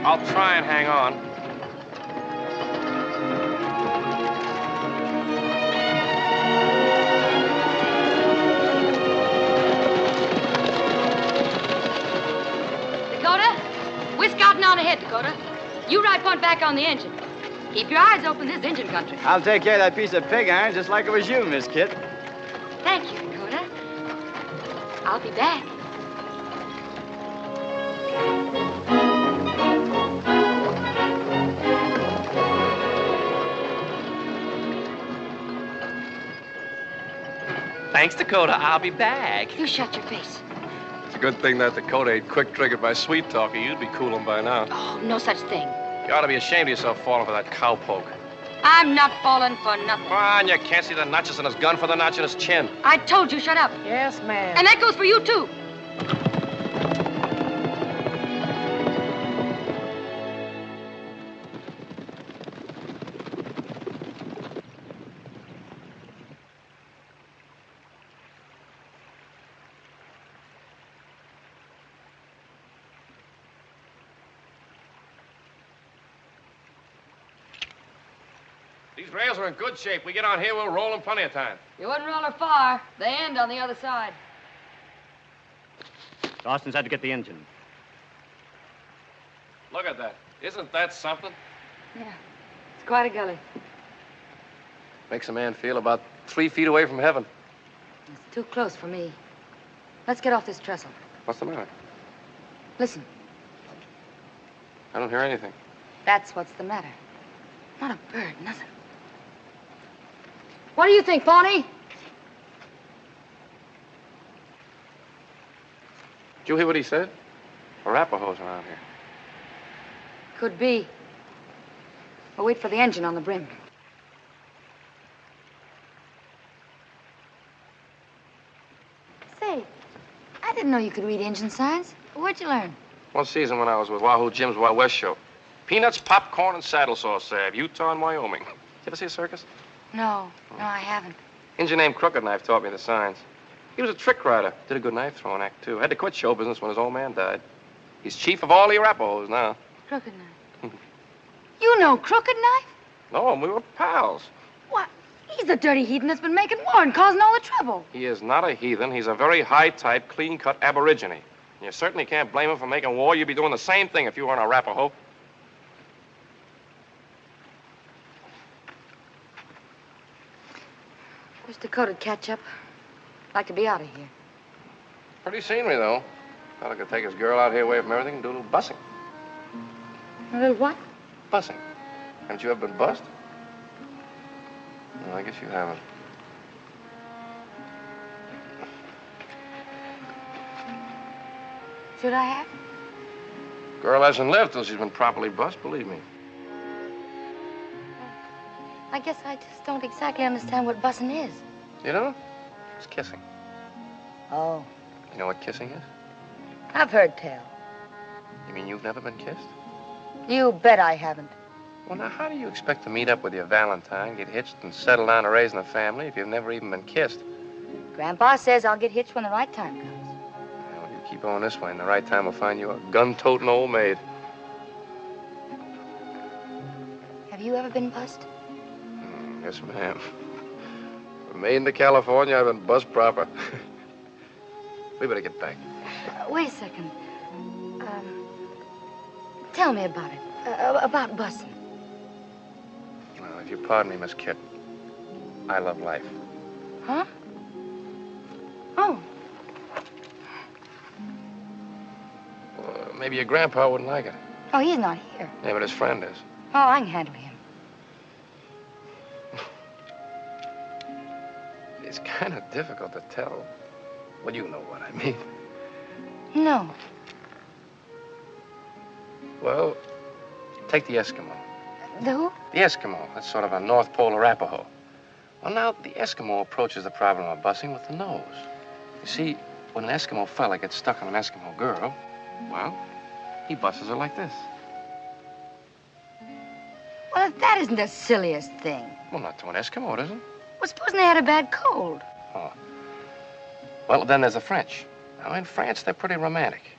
I'll try and hang on. Dakota, we're scouting on ahead, Dakota. You ride point back on the engine. Keep your eyes open, this engine country. I'll take care of that piece of pig iron just like it was you, Miss Kit. Thank you, Dakota. I'll be back. Thanks, Dakota. I'll be back. You shut your face. It's a good thing that Dakota ain't quick-triggered by sweet talker. You'd be cooling by now. Oh, no such thing. You ought to be ashamed of yourself falling for that cowpoke. I'm not falling for nothing. Come on, you can't see the notches in his gun for the notch in his chin. I told you, shut up. Yes, ma'am. And that goes for you, too. These rails are in good shape. We get on here, we'll roll in plenty of time. You wouldn't roll her far. They end on the other side. Dawson's had to get the engine. Look at that. Isn't that something? Yeah, it's quite a gully. Makes a man feel about 3 feet away from heaven. It's too close for me. Let's get off this trestle. What's the matter? Listen, I don't hear anything. that's what's the matter. Not a bird, nothing. What do you think, Pawnee? Did you hear what he said? Arapahoes around here. Could be. We'll wait for the engine on the brim. Say, I didn't know you could read engine signs. Where'd you learn? One season when I was with Wahoo Jim's Wild West show. Peanuts, popcorn, and saddle sauce salve. Utah and Wyoming. Did you ever see a circus? No, I haven't. Engine named Crooked Knife taught me the signs. He was a trick rider. Did a good knife throwing act, too. Had to quit show business when his old man died. He's chief of all the Arapahoes now. Crooked Knife. You know Crooked Knife? No, we were pals. What? He's the dirty heathen that's been making war and causing all the trouble. He is not a heathen. He's a very high-type, clean-cut aborigine. And you certainly can't blame him for making war. You'd be doing the same thing if you were an Arapaho. Wish Dakota'd catch up. Like to be out of here. Pretty scenery, though. Fella could take his girl out here away from everything and do a little bussing. A little what? Bussing. Haven't you ever been bussed? No, I guess you haven't. Should I have? Girl hasn't lived till she's been properly bussed, believe me. I guess I just don't exactly understand what bussing is. You know? It's kissing. Oh. You know what kissing is? I've heard tell. You mean you've never been kissed? You bet I haven't. Well, now, how do you expect to meet up with your Valentine, get hitched, and settle down to raising a family if you've never even been kissed? Grandpa says I'll get hitched when the right time comes. Well, you keep on this way, and the right time will find you a gun-toting old maid. Have you ever been bussed? Yes, ma'am. From Maine to California, I've been bussed proper. We better get back. Wait a second. Tell me about it. About bussing. Well, if you pardon me, Miss Kit, I love life. Huh? Oh. Well, maybe your grandpa wouldn't like it. Oh, he's not here. Yeah, but his friend is. Oh, I can handle him. It's kind of difficult to tell. Well, you know what I mean. No. Well, take the Eskimo. The who? The Eskimo. That's sort of a North Pole Arapaho. Well, now, the Eskimo approaches the problem of busing with the nose. You see, when an Eskimo fella gets stuck on an Eskimo girl, well, he busses her like this. Well, that isn't the silliest thing. Well, not to an Eskimo, it isn't. Well, supposing they had a bad cold. Oh. Well, then there's the French. Now, in France, they're pretty romantic.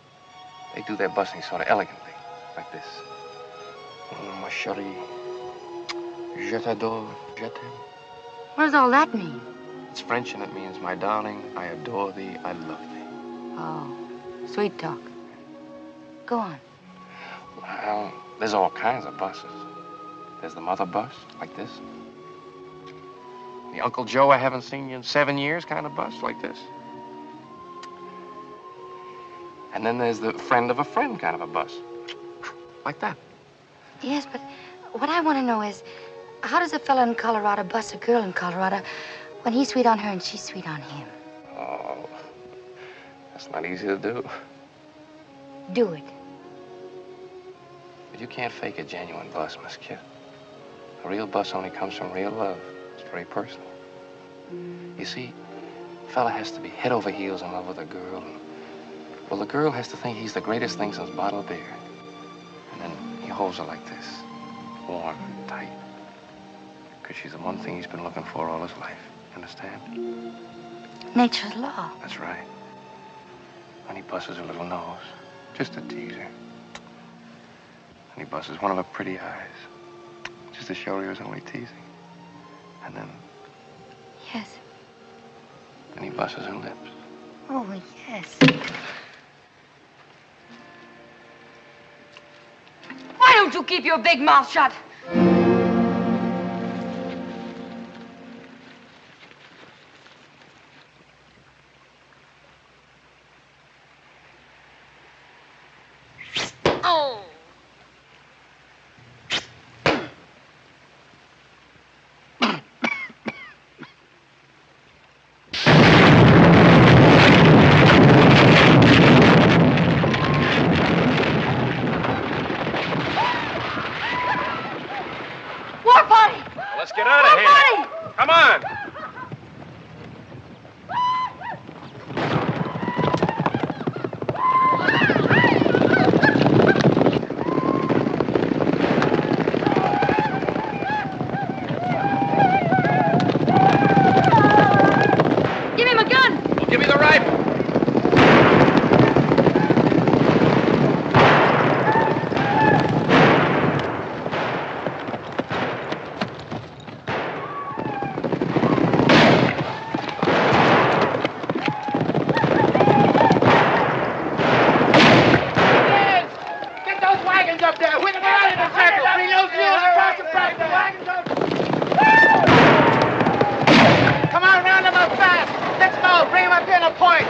They do their busing sort of elegantly, like this. Oh, ma chérie, je t'adore, je t'aime. What does all that mean? It's French, and it means, my darling, I adore thee, I love thee. Oh, sweet talk. Go on. Well, there's all kinds of buses. There's the mother bus, like this. The Uncle Joe I haven't seen you in 7 years kind of bus, like this. And then there's the friend of a friend kind of a bus, like that. Yes, but what I want to know is, how does a fella in Colorado bus a girl in Colorado when he's sweet on her and she's sweet on him? Oh, that's not easy to do. Do it. But you can't fake a genuine bus, Miss Kit. A real bus only comes from real love. It's very personal. You see, a fella has to be head over heels in love with a girl. And, well, the girl has to think he's the greatest thing since bottled beer. And then he holds her like this, warm and tight. Because she's the one thing he's been looking for all his life. Understand? Nature's law. That's right. And he busses her little nose, just to tease her. And he busses one of her pretty eyes, just to show her he was only teasing. And then... Yes. And he busses her lips. Oh, yes. Why don't you keep your big mouth shut? Oh. War party! Let's get out of here. Come on. Give him a gun! Well, give me the rifle. Get those wagons up there. With them out in the circle. Bring those mules across the front. The wagons up. Come on, round them up fast. Let's go. Bring them up here in a point.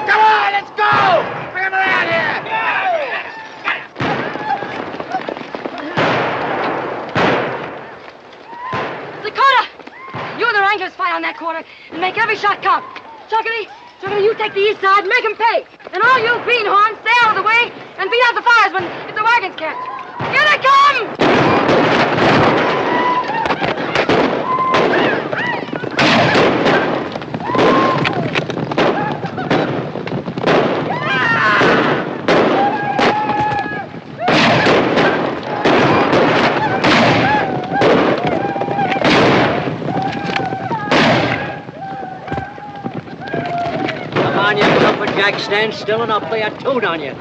Come on, let's go. Bring them around here. Dakota! You and the Wranglers fight on that corner and make every shot count. Chuckity, you take the east side, make them pay. And all you greenhorns, stay out of the way and beat out the firemen if the wagons catch. Here they come! Jack, stand still and I'll play a tune on you.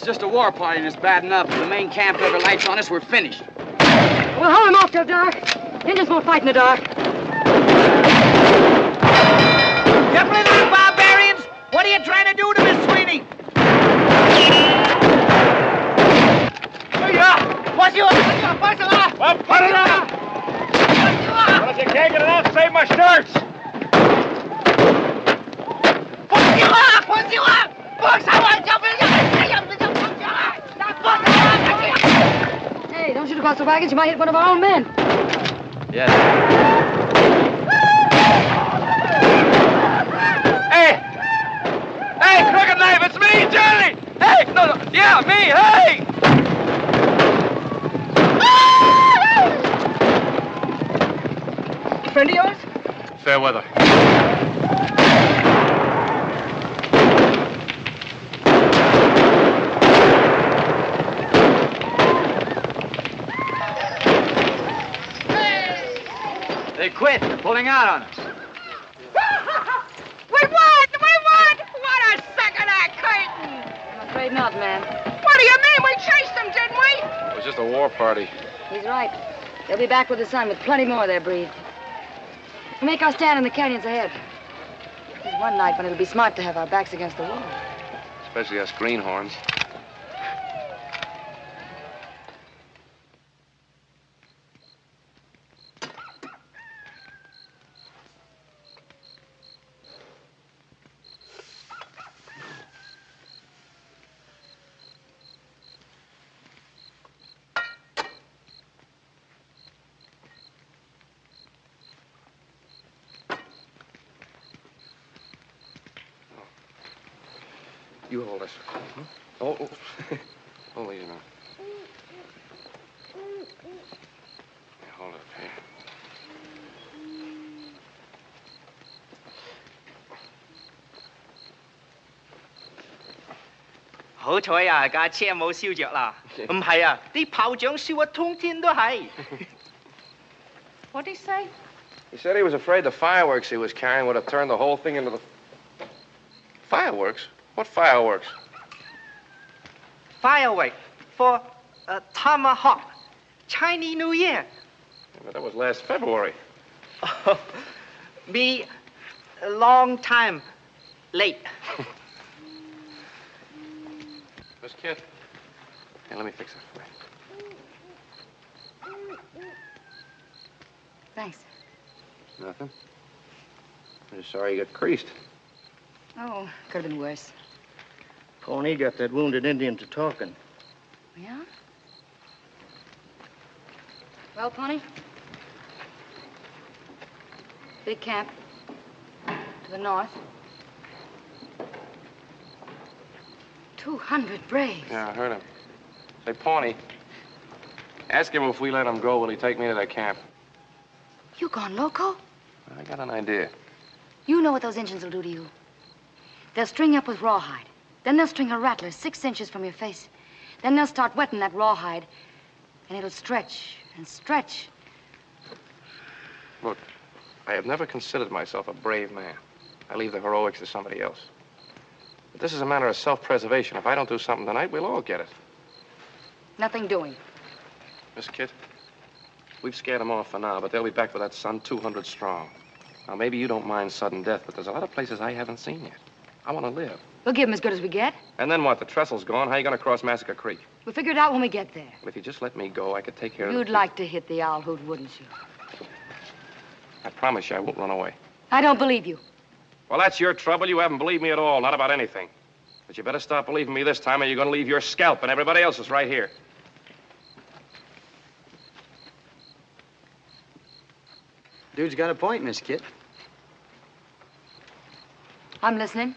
Just a war party and it's bad enough. If the main camp ever lights on us, we're finished. We'll hold them off till dark. Indians won't fight in the dark. Careful, little barbarians! What are you trying to do to Miss Sweeney? What's your... What's the law? Well, put it on! Well, if you can't get it off, save my shirts! What's your law? What's your law? Hey, don't shoot across the wagons. You might hit one of our own men. Yes. Hey! Hey, Crooked Knife, it's me, Johnny! Hey! No, yeah, me, hey! Friend of yours? Fair weather. They quit. They're pulling out on us. We won! We won! What a suck of that curtain! I'm afraid not, man. What do you mean? We chased them, didn't we? It was just a war party. He's right. They'll be back with the sun with plenty more of their breed. We'll make our stand in the canyons ahead. There's one night when it'll be smart to have our backs against the wall. Especially us greenhorns. You hold this. Huh? Oh. Hold easy now. Yeah, hold it up here. Hảo彩啊，架車冇燒着啦。唔係啊，啲炮仗燒啊，通天都係。What'd he say? He said he was afraid the fireworks he was carrying would have turned the whole thing into the... Fireworks? What fireworks? Firework for Tomahawk, Chinese New Year. Yeah, but that was last February. Be a long time late. Miss Kit. Hey, let me fix it for you. Thanks. Nothing. I'm just sorry you got creased. Oh, could have been worse. Pawnee got that wounded Indian to talking. Yeah? Well, Pawnee? Big camp. To the north. 200 braves. Yeah, I heard him. Say, Pawnee, ask him if we let him go, will he take me to that camp? You gone loco? I got an idea. You know what those Indians will do to you. They'll string you up with rawhide. Then they'll string a rattler 6 inches from your face. Then they'll start wetting that rawhide, and it'll stretch and stretch. Look, I have never considered myself a brave man. I leave the heroics to somebody else. But this is a matter of self-preservation. If I don't do something tonight, we'll all get it. Nothing doing. Miss Kit, we've scared them off for now, but they'll be back with that sun 200 strong. Now, maybe you don't mind sudden death, but there's a lot of places I haven't seen yet. I want to live. We'll give them as good as we get. And then what? The trestle's gone. How are you going to cross Massacre Creek? We'll figure it out when we get there. Well, if you just let me go, I could take care of it. You'd like to hit the owl hoot, wouldn't you? I promise you I won't run away. I don't believe you. Well, that's your trouble. You haven't believed me at all, not about anything. But you better stop believing me this time, or you're going to leave your scalp and everybody else's right here. Dude's got a point, Miss Kit. I'm listening.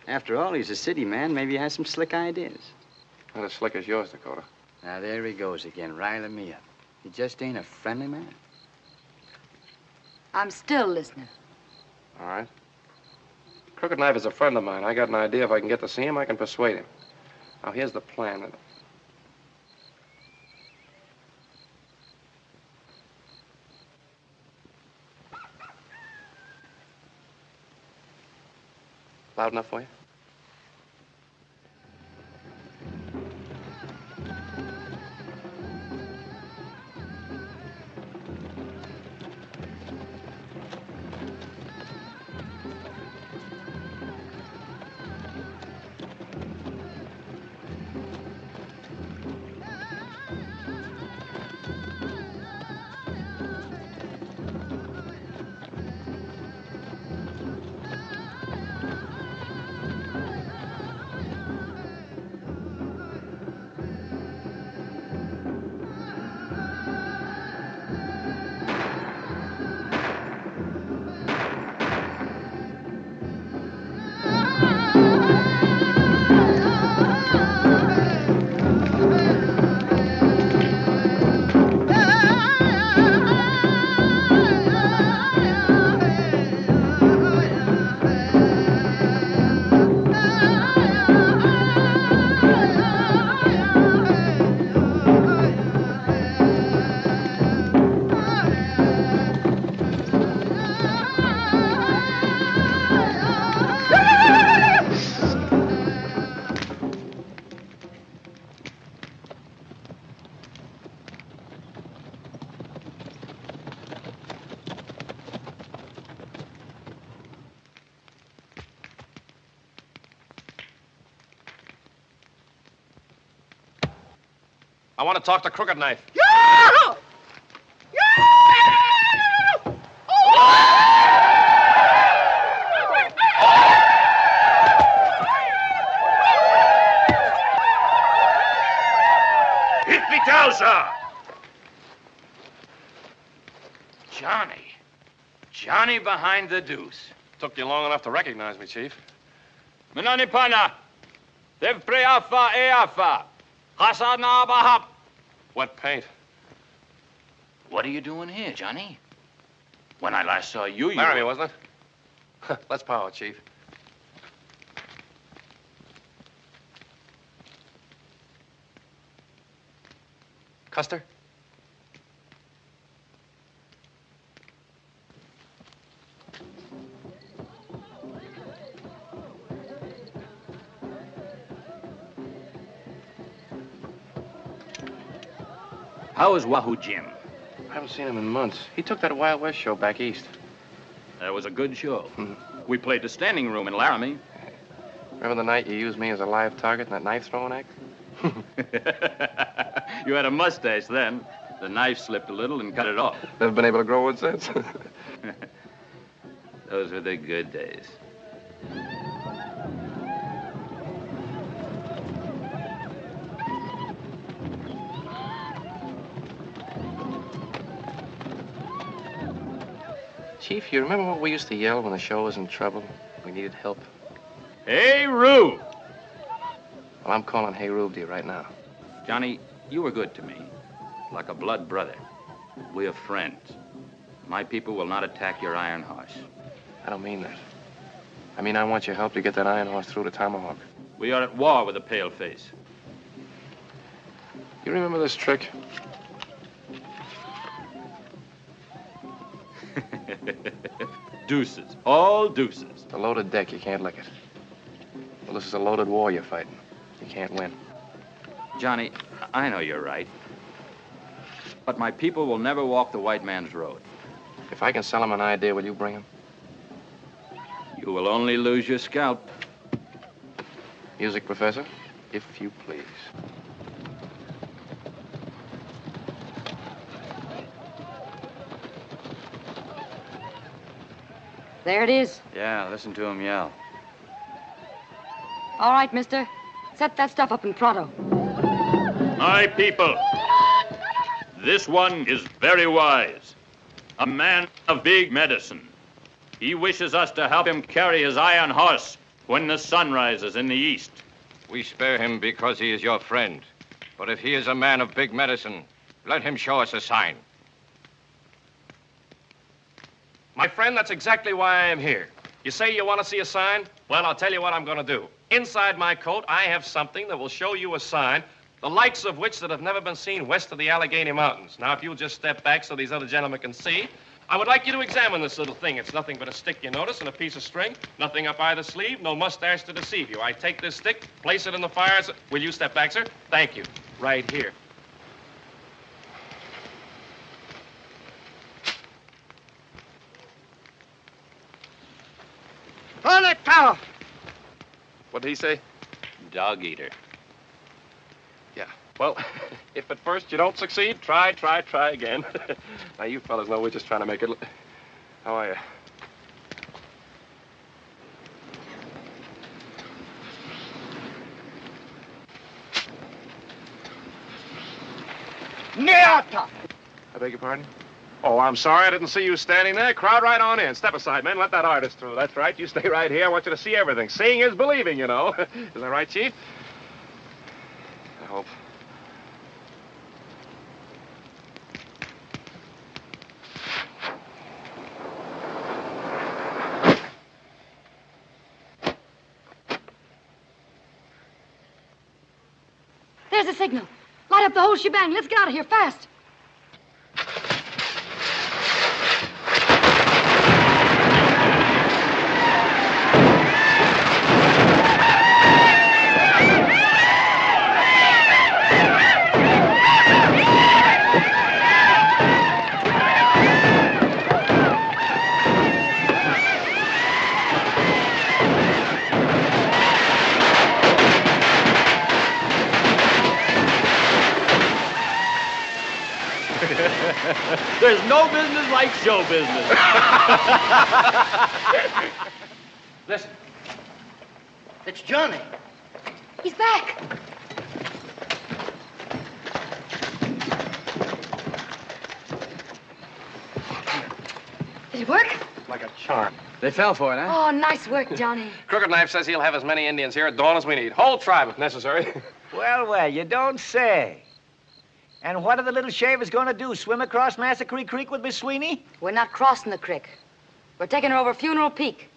After all, he's a city man. Maybe he has some slick ideas. Not as slick as yours, Dakota. Now, there he goes again, riling me up. He just ain't a friendly man. I'm still listening. All right. Crooked Knife is a friend of mine. I got an idea. If I can get to see him, I can persuade him. Now, here's the plan. Loud enough for you? I want to talk to Crooked Knife. Hippie-towser! Johnny behind the deuce. Took you long enough to recognize me, Chief. Menani pana. Dev preafa eafa. Hasana bahap. Wet paint. What are you doing here, Johnny? When I last saw you, Laramie, wasn't it? Let's power, Chief. Custer? How is Wahoo Jim? I haven't seen him in months. He took that Wild West show back east. That was a good show. We played the standing room in Laramie. Remember the night you used me as a live target in that knife-throwing act? You had a mustache then. The knife slipped a little and cut it off. Never been able to grow one since. Those were the good days. Chief, you remember what we used to yell when the show was in trouble? We needed help. Hey, Rube! Well, I'm calling Hey Rube to you right now. Johnny, you were good to me. Like a blood brother. We are friends. My people will not attack your iron horse. I don't mean that. I mean, I want your help to get that iron horse through to Tomahawk. We are at war with the paleface. You remember this trick? Deuces. All deuces. A loaded deck, you can't lick it. Well, this is a loaded war you're fighting. You can't win. Johnny, I know you're right. But my people will never walk the white man's road. If I can sell him an idea, will you bring him? You will only lose your scalp. Music, Professor, if you please. There it is. Yeah, listen to him yell. All right, mister. Set that stuff up in pronto. My people, this one is very wise. a man of big medicine. He wishes us to help him carry his iron horse when the sun rises in the east. We spare him because he is your friend. But if he is a man of big medicine, let him show us a sign. My friend, that's exactly why I am here. You say you want to see a sign? Well, I'll tell you what I'm going to do. Inside my coat, I have something that will show you a sign, the likes of which that have never been seen west of the Allegheny Mountains. Now, if you'll just step back so these other gentlemen can see, I would like you to examine this little thing. It's nothing but a stick, you notice, and a piece of string. Nothing up either sleeve, no mustache to deceive you. I take this stick, place it in the fire. Will you step back, sir? Thank you. Right here. Hold it, pal. What did he say? Dog eater. Yeah. Well, if at first you don't succeed, try again. Now, you fellas know we're just trying to make it... How are you? Neata! I beg your pardon? Oh, I'm sorry. I didn't see you standing there. Crowd right on in. Step aside, men. Let that artist through. That's right. You stay right here. I want you to see everything. Seeing is believing, you know. Is that right, Chief? I hope. There's a signal. Light up the whole shebang. Let's get out of here fast. There's no business like show business. Listen. It's Johnny. He's back. Did it work? Like a charm. They fell for it, huh? Oh, nice work, Johnny. Crooked Knife says he'll have as many Indians here at dawn as we need. Whole tribe, if necessary. Well, well, you don't say. And what are the little shavers going to do? Swim across Massacre Creek with Miss Sweeney? We're not crossing the creek. We're taking her over Funeral Peak.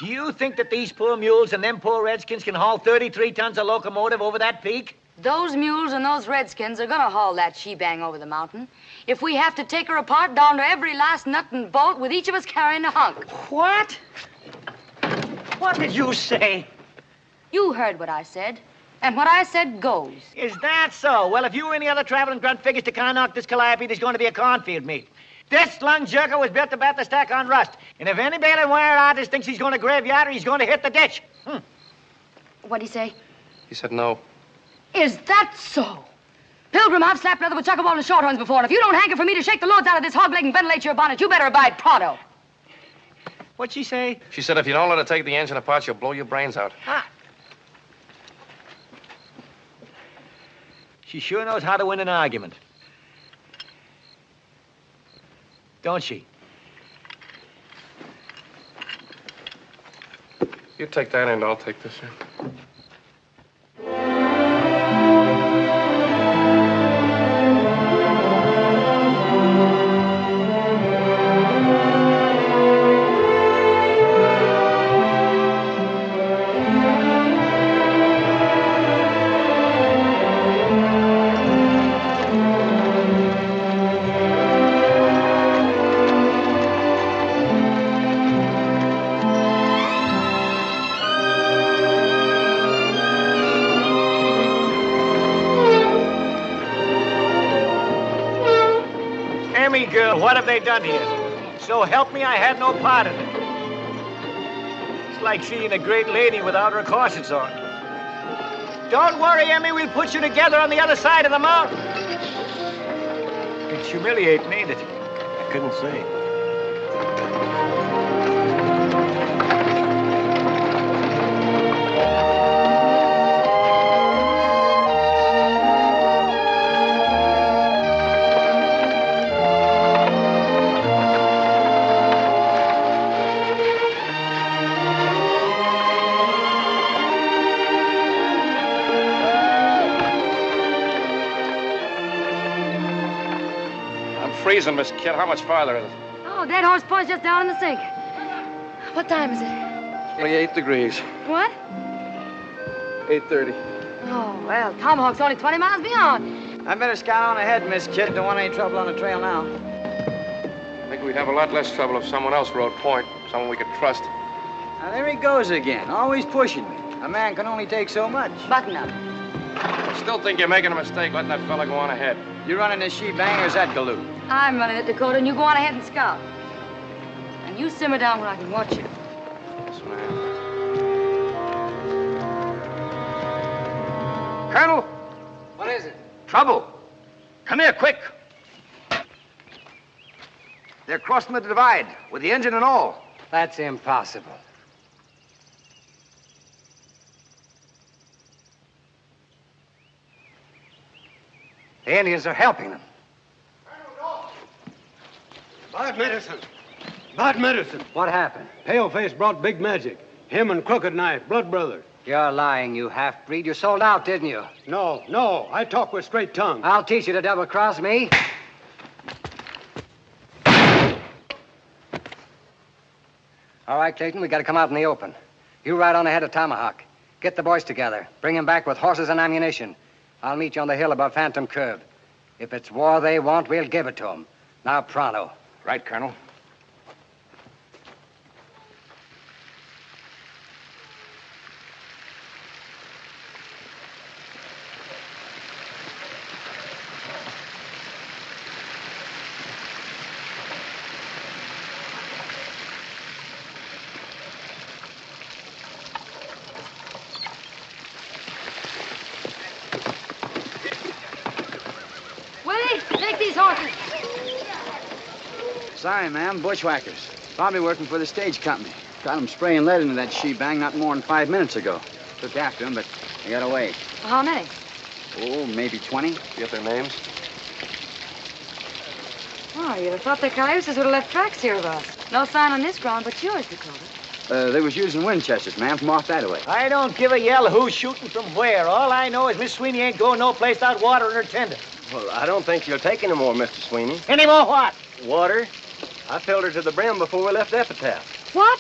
Do you think that these poor mules and them poor redskins can haul 33 tons of locomotive over that peak? Those mules and those redskins are gonna haul that shebang over the mountain. If we have to take her apart down to every last nut and bolt with each of us carrying a hunk. What? What did you say? You heard what I said. And what I said goes. Is that so? Well, if you or any other traveling grunt figures to knock this calliope, there's going to be a cornfield meet. This lung jerker was built to bat the stack on rust. And if any bailing wire artist thinks he's going to graveyard her, he's going to hit the ditch. What'd he say? He said no. Is that so? Pilgrim, I've slapped leather with chuckaball and shorthorns before, and if you don't hanker for me to shake the loads out of this hog leg and ventilate your bonnet, you better abide pronto. What'd she say? She said if you don't let her take the engine apart, she'll blow your brains out. Ah. She sure knows how to win an argument. Don't she? You take that end, I'll take this end. Girl, what have they done here? So help me, I had no part in it. It's like seeing a great lady without her corsets on. Don't worry, Emmy, we'll put you together on the other side of the mountain. It's humiliating, ain't it? I couldn't say. freezing, Miss Kid. How much farther is it? Oh, that horse point's just down in the sink. What time is it? 28 degrees. What? 8:30. Oh, well, Tomahawk's only 20 miles beyond. I better scout on ahead, Miss Kid. Don't want any trouble on the trail now. I think we'd have a lot less trouble if someone else rode point, someone we could trust. Now, there he goes again, always pushing me. A man can only take so much. Button up. I still think you're making a mistake letting that fella go on ahead. You running this she-bang or is that Galoot? I'm running it, Dakota, and you go on ahead and scout. And you simmer down where I can watch you. Yes, ma'am. Colonel, What is it? trouble. Come here, quick. They're crossing the divide with the engine and all. That's impossible. The Indians are helping them. Bad medicine. Bad medicine. What happened? Paleface brought big magic. Him and Crooked Knife, blood brothers. You're lying, you half-breed. You sold out, didn't you? No. I talk with straight tongue. I'll teach you to double-cross me. All right, Clayton, we got to come out in the open. You ride on ahead of Tomahawk. Get the boys together. Bring them back with horses and ammunition. I'll meet you on the hill above Phantom Curve. If it's war they want, we'll give it to them. Now, pronto. Right, Colonel. Willie, take these horses. Sorry, ma'am. Bushwhackers. Probably working for the stage company. Got them spraying lead into that she-bang not more than 5 minutes ago. Took after them, but they got away. How many? Oh, maybe 20. You get their names? Oh, you'd have thought the cayuses would have left tracks here of us. No sign on this ground but yours, Dakota. They was using Winchesters, ma'am, from off that way. I don't give a yell who's shooting from where. All I know is Miss Sweeney ain't going no place without water in her tender. Well, I don't think you'll take any more, Mr. Sweeney. Any more what? Water? I filled her to the brim before we left Epitaph. What?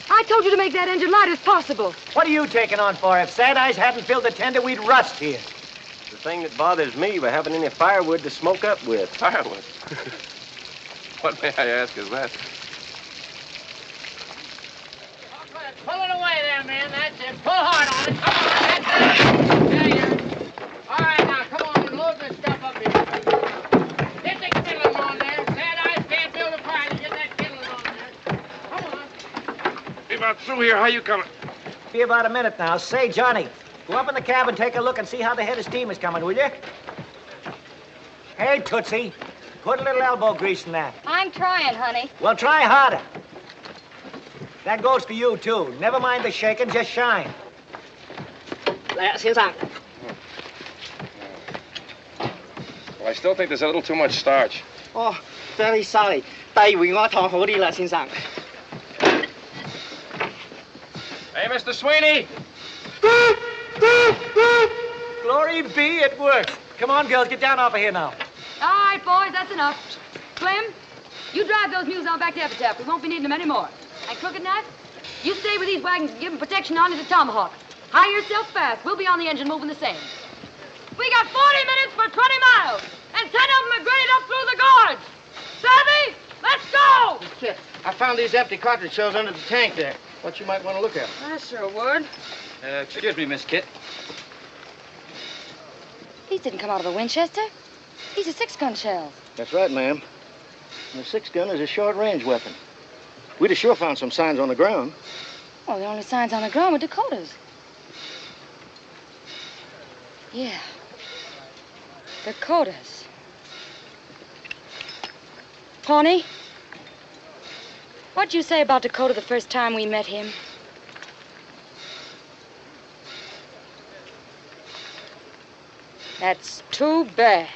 I told you to make that engine light as possible. What are you taking on for? If Sad Eyes hadn't filled the tender, we'd rust here. The thing that bothers me was having any firewood to smoke up with. Firewood? What, may I ask, is that? Pull it away there, man. That's it. Pull hard on it. Come on, that's it. There you are. All right, now, come on and load this stuff up here. Get the kindling on there. Sad Eyes can't build a fire to get that kindling on there. Come on. Be about through here. How you coming? Be about a minute now. Say, Johnny, go up in the cab and take a look and see how the head of steam is coming, will you? Hey, Tootsie, put a little elbow grease in that. I'm trying, honey. Well, try harder. That goes for you, too. Never mind the shaking, just shine. 来，先生。 Well, I still think there's a little too much starch. Oh, very sorry. 第二回我糖好啲啦，先生。 Hey, Mr. Sweeney! Glory be, it works. Come on, girls, get down off of here now. All right, boys, that's enough. Clem, you drive those mules on back to Epitaph. We won't be needing them anymore. And Crooked Knife, you stay with these wagons and give them protection on into Tomahawk. Hire yourself fast. We'll be on the engine moving the same. We got 40 minutes for 20 miles, and 10 of them are graded up through the gorge. Savvy? Let's go! Kid, I found these empty cartridge shells under the tank there. What you might want to look at. I sure would. Excuse me, Miss Kit. These didn't come out of a Winchester. These are 6-gun shells. That's right, ma'am. And a 6-gun is a short-range weapon. We'd have sure found some signs on the ground. Well, the only signs on the ground were Dakota's. Yeah. Dakota's. Pawnee, what'd you say about Dakota the first time we met him? That's too bad.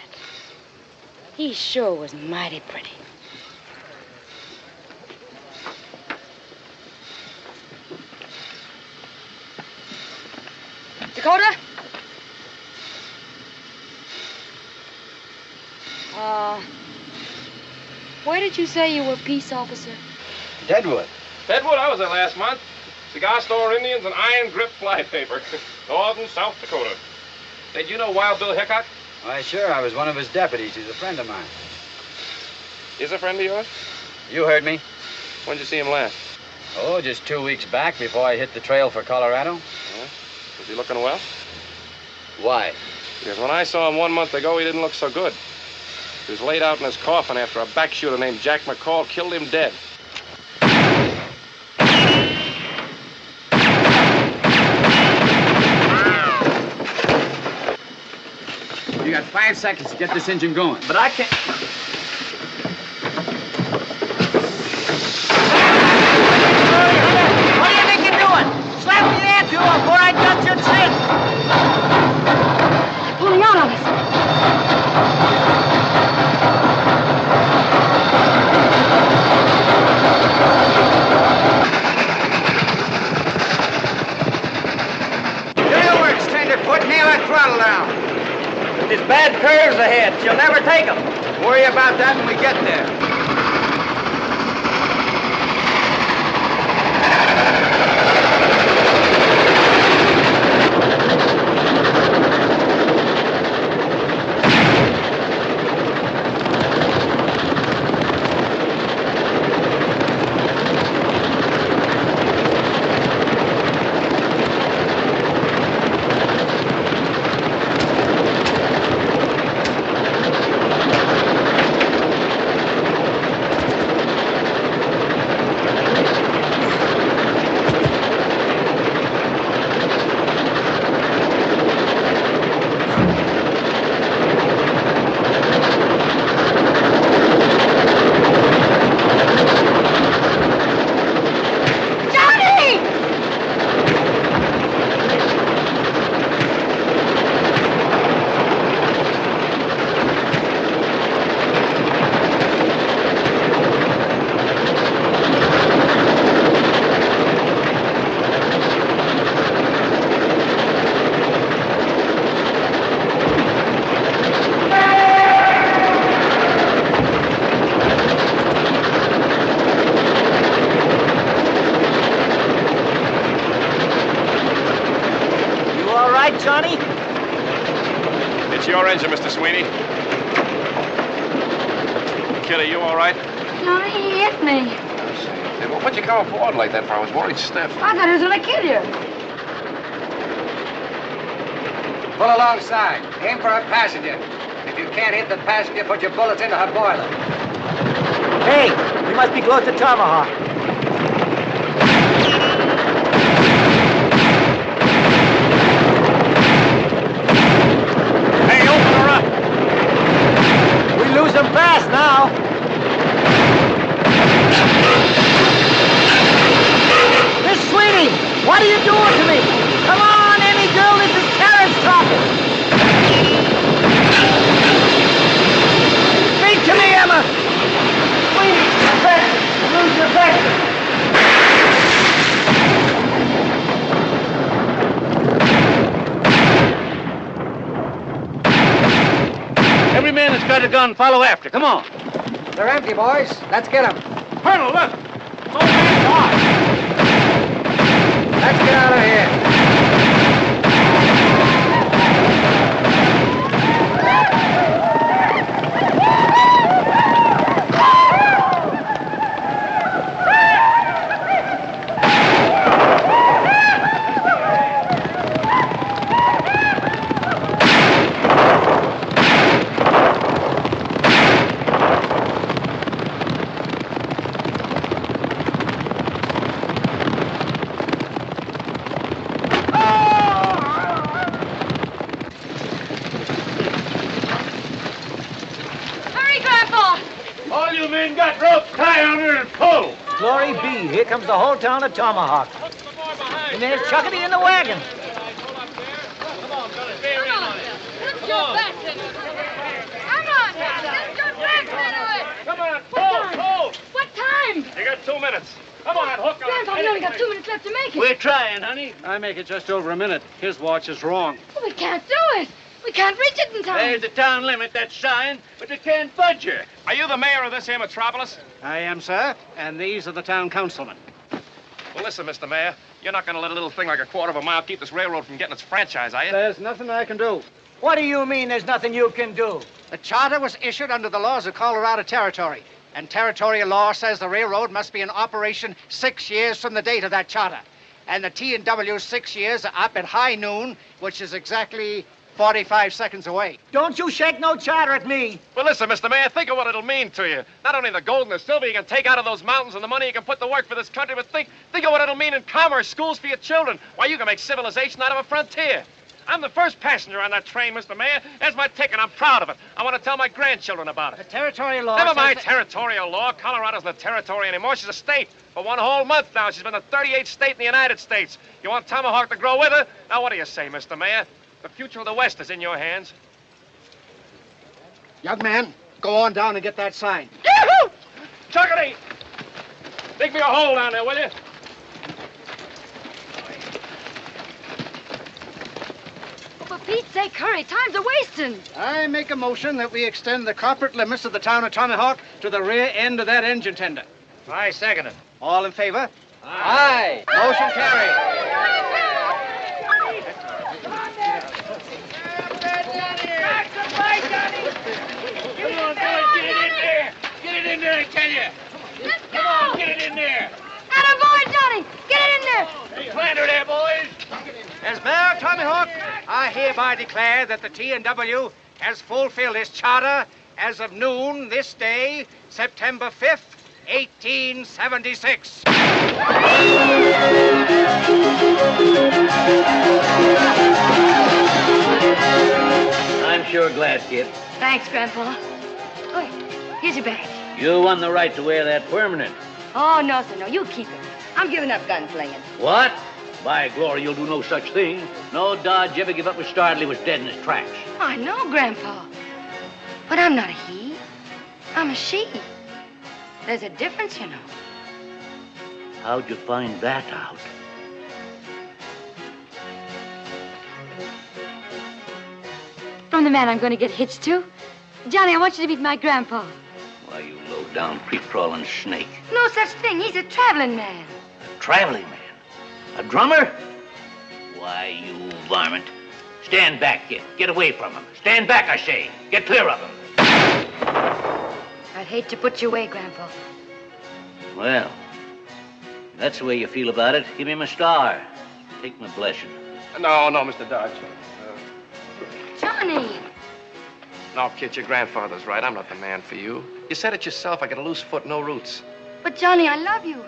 He sure was mighty pretty. Dakota? did you say you were peace officer? Deadwood. Deadwood, I was there last month. Cigar store Indians and iron grip flypaper. Northern South Dakota. Hey, did you know Wild Bill Hickok? Why, sure. I was one of his deputies. He's a friend of mine. He's a friend of yours? You heard me. When did you see him last? Oh, just 2 weeks back before I hit the trail for Colorado. Yeah? Was he looking well? Why? Because when I saw him 1 month ago, he didn't look so good. He was laid out in his coffin after a back shooter named Jack McCall killed him dead. You got 5 seconds to get this engine going. But I can't... What do you think you're doing? Slap me the ant before I touch your chin. You're pulling out on us. Fireworks, tenderfoot, nail that throttle down. There's bad curves ahead. She'll never take them. Worry about that when we get there. Johnny? It's your engine, Mr. Sweeney. Kitty, you all right? No, he hit me. Hey, well, what'd you come aboard like that for? I was worried stiff. I thought he was going to kill you. Pull alongside. Aim for her passenger. If you can't hit the passenger, put your bullets into her boiler. Hey, we must be close to Tomahawk. Hey, open her up. We lose them fast now. Miss Sweeney, what are you doing to me? Come on, Emmy girl, this is Terrence talking. Speak to me, Emma. Sweeney, lose your vector. Every man that's got a gun, follow after. Come on. They're empty, boys. Let's get them. Colonel, look. Let's get out of here. Glory be, here comes the whole town of Tomahawk. And there's Chuckity in the wagon. Come on, lift your back into it. Come on, lift your back into it. Come on, pull. What time? You got 2 minutes. Come on, hook on. Grandpa, we only got 2 minutes left to make it. We're trying, honey. I make it just over a minute. His watch is wrong. We can't do it. We can't reach it in time. There's the town limit, that sign, but they can't budge her. Are you the mayor of this here metropolis? I am, sir, and these are the town councilmen. Well, listen, Mr. Mayor, you're not going to let a little thing like a quarter of a mile keep this railroad from getting its franchise, are you? There's nothing I can do. What do you mean there's nothing you can do? The charter was issued under the laws of Colorado Territory, and territorial law says the railroad must be in operation 6 years from the date of that charter. And the T&W's 6 years are up at high noon, which is exactly 45 seconds away. Don't you shake no charter at me. Well, listen, Mr. Mayor, think of what it'll mean to you. Not only the gold and the silver you can take out of those mountains and the money you can put to work for this country, but think of what it'll mean in commerce, schools for your children. Why, you can make civilization out of a frontier. I'm the first passenger on that train, Mr. Mayor. There's my ticket. I'm proud of it. I want to tell my grandchildren about it. The territorial law Never says mind that- territorial law. Colorado's not a territory anymore. She's a state. For 1 whole month now, she's been the 38th state in the United States. You want Tomahawk to grow with her? Now, what do you say, Mr. Mayor? The future of the West is in your hands. Young man, go on down and get that sign. Yahoo! Chuckity! Dig me a hole down there, will you? For Pete's sake, hurry. Time's a-wasting. I make a motion that we extend the corporate limits of the town of Tomahawk to the rear end of that engine tender. I second it. All in favor? Aye. Motion carried. Come on, boys, get it in there. Get it in there, I tell you. Let's go. Come on, get it in there. Attaboy, Johnny. Get it in there. Plant her there, boys. As mayor of Tomahawk, I hereby declare that the T&W has fulfilled its charter as of noon this day, September 5th, 1876. I'm sure glad, kid. Thanks, Grandpa. Oh, here's your badge. You won the right to wear that permanent. Oh, no, sir, no. You keep it. I'm giving up gunslinging. What? By glory, you'll do no such thing. No Dodge ever give up with Starley was dead in his tracks. I know, Grandpa. But I'm not a he. I'm a she. There's a difference, you know. How'd you find that out? From the man I'm going to get hitched to. Johnny, I want you to meet my grandpa. Why, you low-down, creep-crawling snake. No such thing. He's a traveling man. A traveling man? A drummer? Why, you varmint. Stand back, kid. Get away from him. Stand back, I say. Get clear of him. I'd hate to put you away, Grandpa. Well, if that's the way you feel about it, give me my star. Take my blessing. No, Mr. Dodge. Johnny! No, kid, your grandfather's right. I'm not the man for you. You said it yourself. I got a loose foot, no roots. But, Johnny, I love you.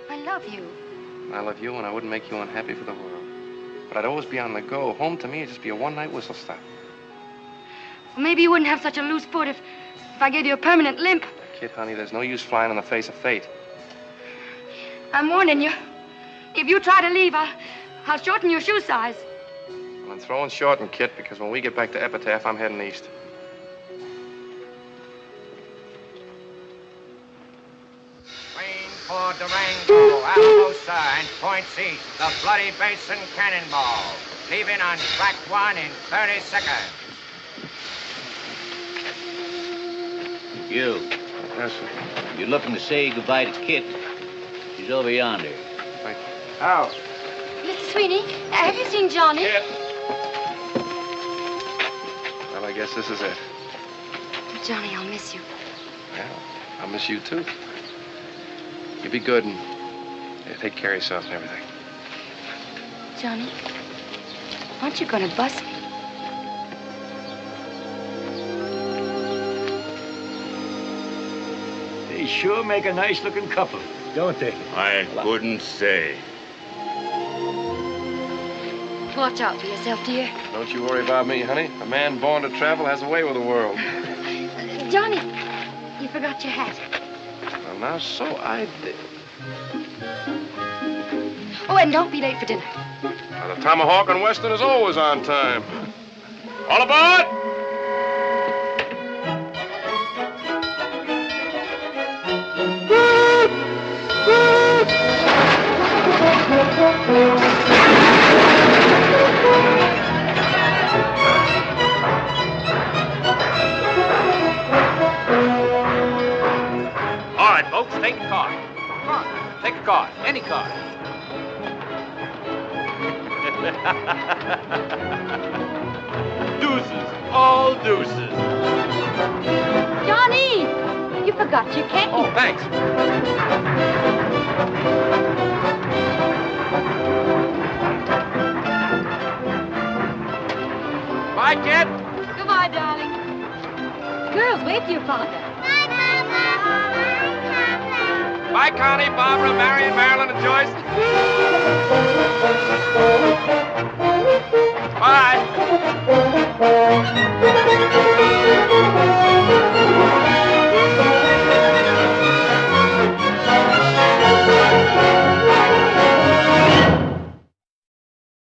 I love you. I love you, and I wouldn't make you unhappy for the world. But I'd always be on the go. Home to me would just be a one-night whistle stop. Well, maybe you wouldn't have such a loose foot if I gave you a permanent limp. Kid, honey, there's no use flying in the face of fate. I'm warning you. If you try to leave, I'll shorten your shoe size. Well, I'm throwing short and Kit, because when we get back to Epitaph, I'm heading east. For Durango, Alamosa, and Point C, the Bloody Basin Cannonball. Leaving on track 1 in 30 seconds. You. Yes, sir. You're looking to say goodbye to Kit. She's over yonder. Thank you. How? Mr. Sweeney, have you seen Johnny? Kit. Well, I guess this is it. Johnny, I'll miss you. Yeah, I'll miss you, too. You be good and take care of yourself and everything. Johnny, aren't you going to bus me? They sure make a nice-looking couple, don't they? I couldn't say. Watch out for yourself, dear. Don't you worry about me, honey. A man born to travel has a way with the world. Johnny, you forgot your hat. Well, now, so I did. Oh, and don't be late for dinner. Now, the Tomahawk and Western is always on time. All aboard! right, folks, take a car. Come on, take a car. Any car. Deuces. All deuces. Johnny, you forgot your cane. Oh, thanks. Bye, kid. Goodbye, darling. Girls, wave to your father. Bye, Connie, Barbara, Marion, Marilyn, and Joyce.